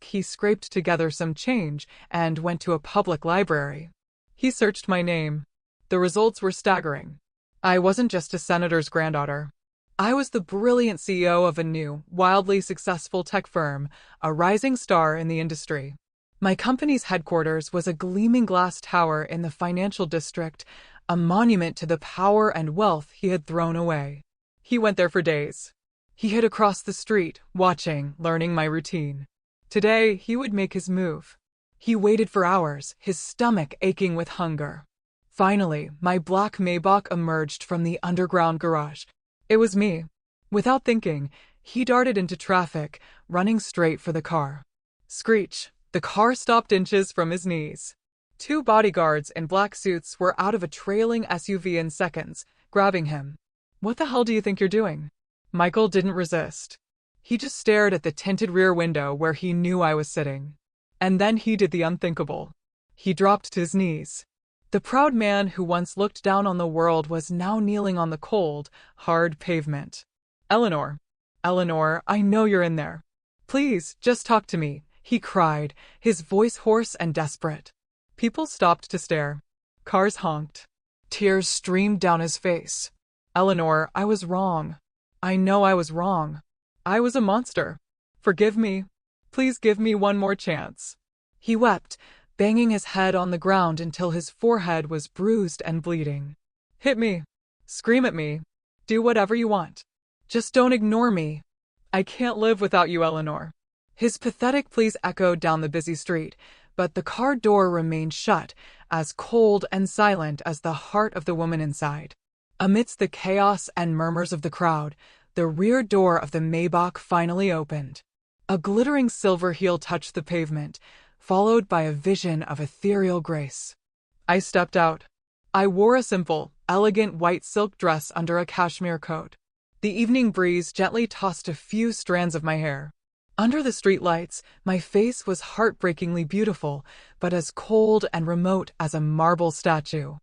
He scraped together some change and went to a public library. He searched my name. The results were staggering. I wasn't just a senator's granddaughter. I was the brilliant CEO of a new, wildly successful tech firm, a rising star in the industry. My company's headquarters was a gleaming glass tower in the financial district, a monument to the power and wealth he had thrown away. He went there for days. He hid across the street, watching, learning my routine. Today, he would make his move. He waited for hours, his stomach aching with hunger. Finally, my black Maybach emerged from the underground garage. It was me. Without thinking, he darted into traffic, running straight for the car. Screech! The car stopped inches from his knees. Two bodyguards in black suits were out of a trailing SUV in seconds, grabbing him. "What the hell do you think you're doing?" Michael didn't resist. He just stared at the tinted rear window where he knew I was sitting. And then he did the unthinkable. He dropped to his knees. The proud man who once looked down on the world was now kneeling on the cold, hard pavement. Eleanor, I know you're in there. Please, just talk to me," he cried, his voice hoarse and desperate. People stopped to stare. Cars honked. Tears streamed down his face. "Eleanor, I was wrong. I know I was wrong. I was a monster. Forgive me. Please give me one more chance." He wept, banging his head on the ground until his forehead was bruised and bleeding. "Hit me. Scream at me. Do whatever you want. Just don't ignore me. I can't live without you, Eleanor." His pathetic pleas echoed down the busy street, but the car door remained shut, as cold and silent as the heart of the woman inside. Amidst the chaos and murmurs of the crowd, the rear door of the Maybach finally opened. A glittering silver heel touched the pavement, followed by a vision of ethereal grace. I stepped out. I wore a simple, elegant white silk dress under a cashmere coat. The evening breeze gently tossed a few strands of my hair. Under the streetlights, my face was heartbreakingly beautiful, but as cold and remote as a marble statue.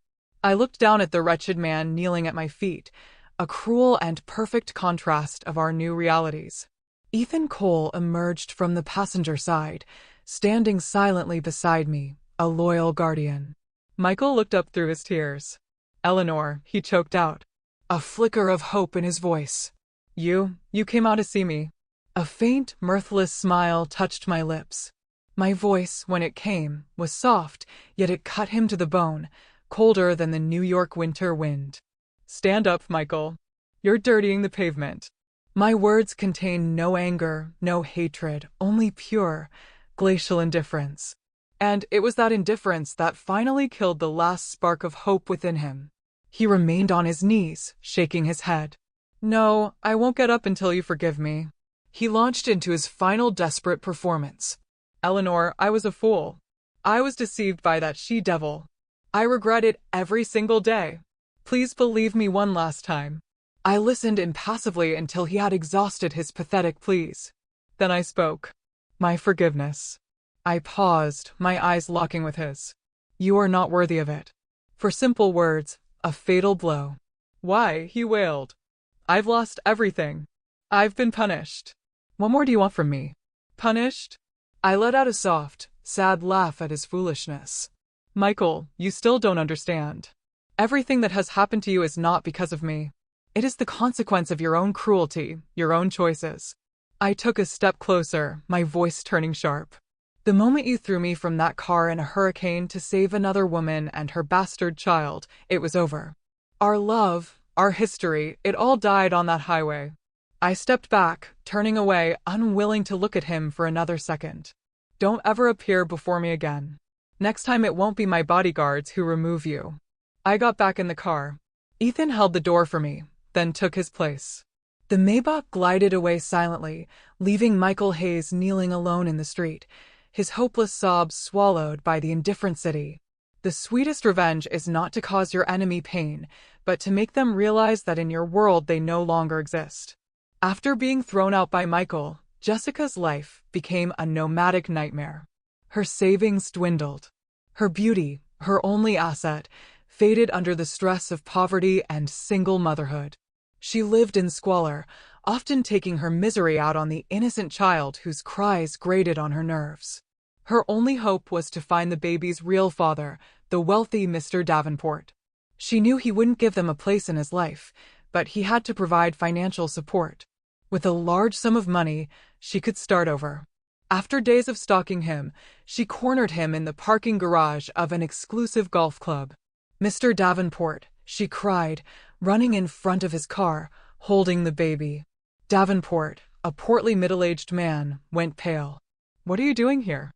I looked down at the wretched man kneeling at my feet, a cruel and perfect contrast of our new realities. Ethan Cole emerged from the passenger side, standing silently beside me, a loyal guardian. Michael looked up through his tears. "Eleanor," he choked out, a flicker of hope in his voice. You came out to see me." A faint, mirthless smile touched my lips. My voice, when it came, was soft, yet it cut him to the bone, colder than the New York winter wind. "Stand up, Michael. You're dirtying the pavement." My words contained no anger, no hatred, only pure, glacial indifference. And it was that indifference that finally killed the last spark of hope within him. He remained on his knees, shaking his head. "No, I won't get up until you forgive me." He launched into his final desperate performance. "Eleanor, I was a fool. I was deceived by that she-devil. I regret it every single day. Please believe me one last time." I listened impassively until he had exhausted his pathetic pleas. Then I spoke. "My forgiveness." I paused, my eyes locking with his. "You are not worthy of it." For simple words, a fatal blow. "Why?" he wailed. "I've lost everything. I've been punished. What more do you want from me?" "Punished?" I let out a soft, sad laugh at his foolishness. "Michael, you still don't understand. Everything that has happened to you is not because of me. It is the consequence of your own cruelty, your own choices. I took a step closer, my voice turning sharp. The moment you threw me from that car in a hurricane to save another woman and her bastard child, it was over. Our love, our history, it all died on that highway. I stepped back, turning away, unwilling to look at him for another second. Don't ever appear before me again. Next time it won't be my bodyguards who remove you. I got back in the car. Ethan held the door for me, then took his place. The Maybach glided away silently, leaving Michael Hayes kneeling alone in the street, his hopeless sobs swallowed by the indifferent city. The sweetest revenge is not to cause your enemy pain, but to make them realize that in your world they no longer exist. After being thrown out by Michael, Jessica's life became a nomadic nightmare. Her savings dwindled. Her beauty, her only asset, faded under the stress of poverty and single motherhood. She lived in squalor, often taking her misery out on the innocent child whose cries grated on her nerves. Her only hope was to find the baby's real father, the wealthy Mr. Davenport. She knew he wouldn't give them a place in his life, but he had to provide financial support. With a large sum of money, she could start over. After days of stalking him, she cornered him in the parking garage of an exclusive golf club. "Mr. Davenport," she cried, running in front of his car, holding the baby. Davenport, a portly middle-aged man, went pale. "What are you doing here?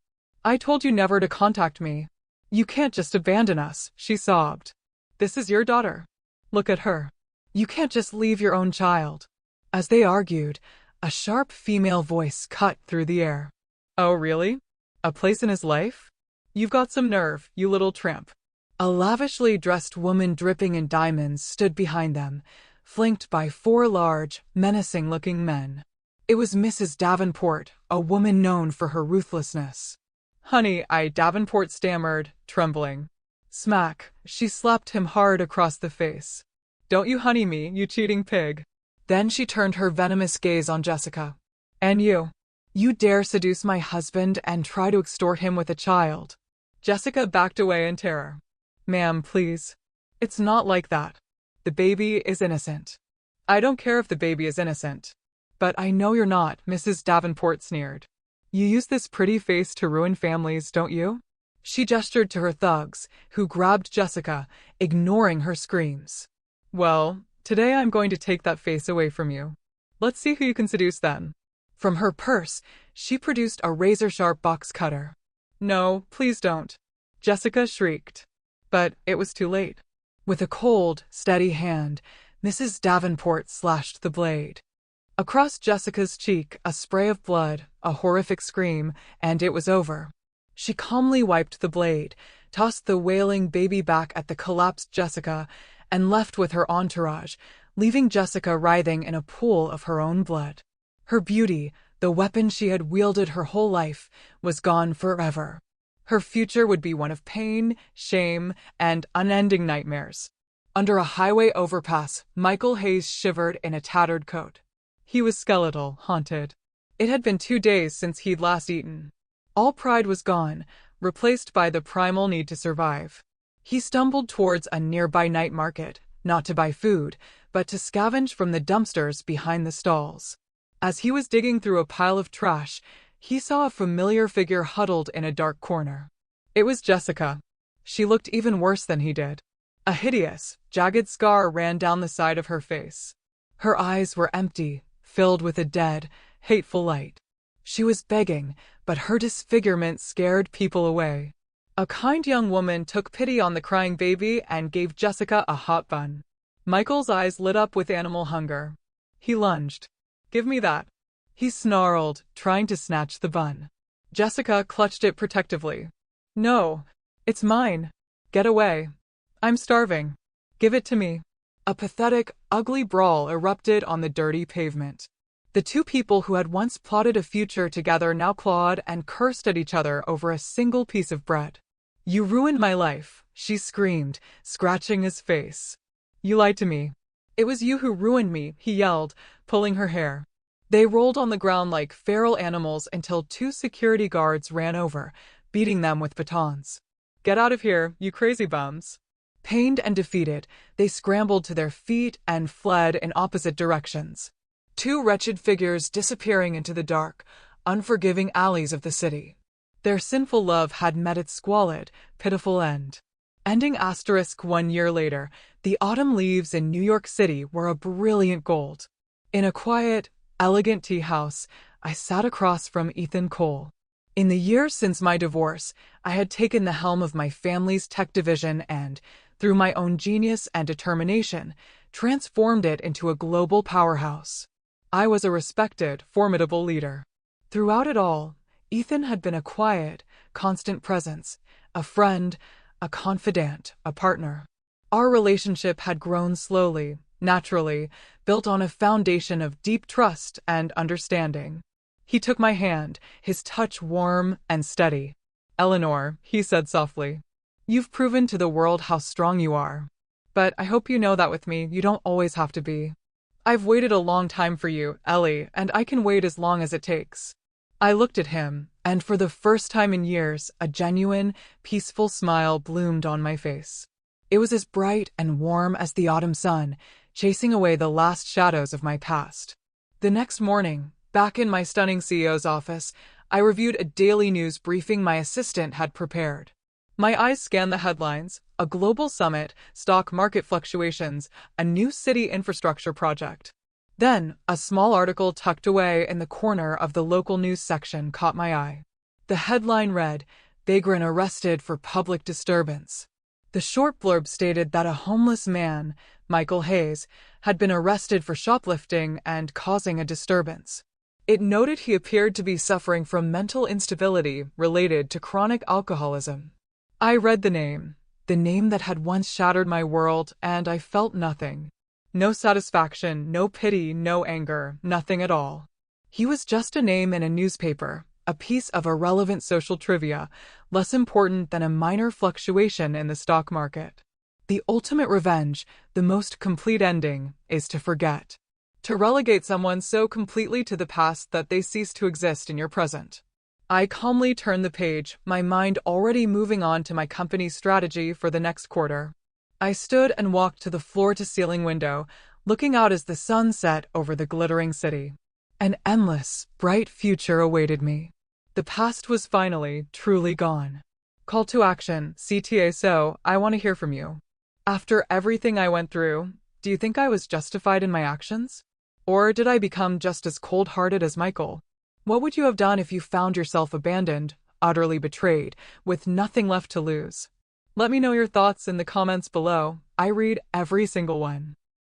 I told you never to contact me. You can't just abandon us," she sobbed. "This is your daughter. Look at her. You can't just leave your own child." As they argued, a sharp female voice cut through the air. "Oh, really? A place in his life? You've got some nerve, you little tramp." A lavishly dressed woman dripping in diamonds stood behind them, flanked by 4 large, menacing-looking men. It was Mrs. Davenport, a woman known for her ruthlessness. "Honey," Davenport stammered, trembling. Smack, she slapped him hard across the face. "Don't you honey me, you cheating pig." Then she turned her venomous gaze on Jessica. "And you? You dare seduce my husband and try to extort him with a child?" Jessica backed away in terror. "Ma'am, please. It's not like that. The baby is innocent." "I don't care if the baby is innocent. But I know you're not," Mrs. Davenport sneered. "You use this pretty face to ruin families, don't you?" She gestured to her thugs, who grabbed Jessica, ignoring her screams. "Well, today I'm going to take that face away from you. Let's see who you can seduce then." From her purse, she produced a razor-sharp box cutter. "No, please don't," Jessica shrieked. But it was too late. With a cold, steady hand, Mrs. Davenport slashed the blade. Across Jessica's cheek, a spray of blood, a horrific scream, and it was over. She calmly wiped the blade, tossed the wailing baby back at the collapsed Jessica, and left with her entourage, leaving Jessica writhing in a pool of her own blood. Her beauty, the weapon she had wielded her whole life, was gone forever. Her future would be one of pain, shame, and unending nightmares. Under a highway overpass, Michael Hayes shivered in a tattered coat. He was skeletal, haunted. It had been 2 days since he'd last eaten. All pride was gone, replaced by the primal need to survive. He stumbled towards a nearby night market, not to buy food, but to scavenge from the dumpsters behind the stalls. As he was digging through a pile of trash, he saw a familiar figure huddled in a dark corner. It was Jessica. She looked even worse than he did. A hideous, jagged scar ran down the side of her face. Her eyes were empty, filled with a dead, hateful light. She was begging, but her disfigurement scared people away. A kind young woman took pity on the crying baby and gave Jessica a hot bun. Michael's eyes lit up with animal hunger. He lunged. "Give me that." He snarled, trying to snatch the bun. Jessica clutched it protectively. "No, it's mine. Get away. I'm starving. Give it to me." A pathetic, ugly brawl erupted on the dirty pavement. The two people who had once plotted a future together now clawed and cursed at each other over a single piece of bread. "You ruined my life," she screamed, scratching his face. "You lied to me." "It was you who ruined me," he yelled, pulling her hair. They rolled on the ground like feral animals until 2 security guards ran over, beating them with batons. "Get out of here, you crazy bums." Pained and defeated, they scrambled to their feet and fled in opposite directions. Two wretched figures disappearing into the dark, unforgiving alleys of the city. Their sinful love had met its squalid, pitiful end. Ending * 1 year later, the autumn leaves in New York City were a brilliant gold. In a quiet, elegant tea house, I sat across from Ethan Cole. In the years since my divorce, I had taken the helm of my family's tech division and, through my own genius and determination, transformed it into a global powerhouse. I was a respected, formidable leader. Throughout it all, Ethan had been a quiet, constant presence, a friend, a confidant, a partner. Our relationship had grown slowly, naturally, built on a foundation of deep trust and understanding. He took my hand, his touch warm and steady. "Eleanor," he said softly, "you've proven to the world how strong you are. But I hope you know that with me, you don't always have to be. I've waited a long time for you, Ellie, and I can wait as long as it takes." I looked at him, and for the first time in years, a genuine, peaceful smile bloomed on my face. It was as bright and warm as the autumn sun, chasing away the last shadows of my past. The next morning, back in my stunning CEO's office, I reviewed a daily news briefing my assistant had prepared. My eyes scanned the headlines: a global summit, stock market fluctuations, a new city infrastructure project. Then, a small article tucked away in the corner of the local news section caught my eye. The headline read, "Vagrant arrested for public disturbance." The short blurb stated that a homeless man, Michael Hayes, had been arrested for shoplifting and causing a disturbance. It noted he appeared to be suffering from mental instability related to chronic alcoholism. I read the name that had once shattered my world, and I felt nothing. No satisfaction, no pity, no anger, nothing at all. He was just a name in a newspaper, a piece of irrelevant social trivia, less important than a minor fluctuation in the stock market. The ultimate revenge, the most complete ending, is to forget. To relegate someone so completely to the past that they cease to exist in your present. I calmly turned the page, my mind already moving on to my company's strategy for the next quarter. I stood and walked to the floor-to-ceiling window, looking out as the sun set over the glittering city. An endless, bright future awaited me. The past was finally, truly gone. Call to action, CTA. So, I want to hear from you. After everything I went through, do you think I was justified in my actions? Or did I become just as cold-hearted as Michael? What would you have done if you found yourself abandoned, utterly betrayed, with nothing left to lose? Let me know your thoughts in the comments below. I read every single one.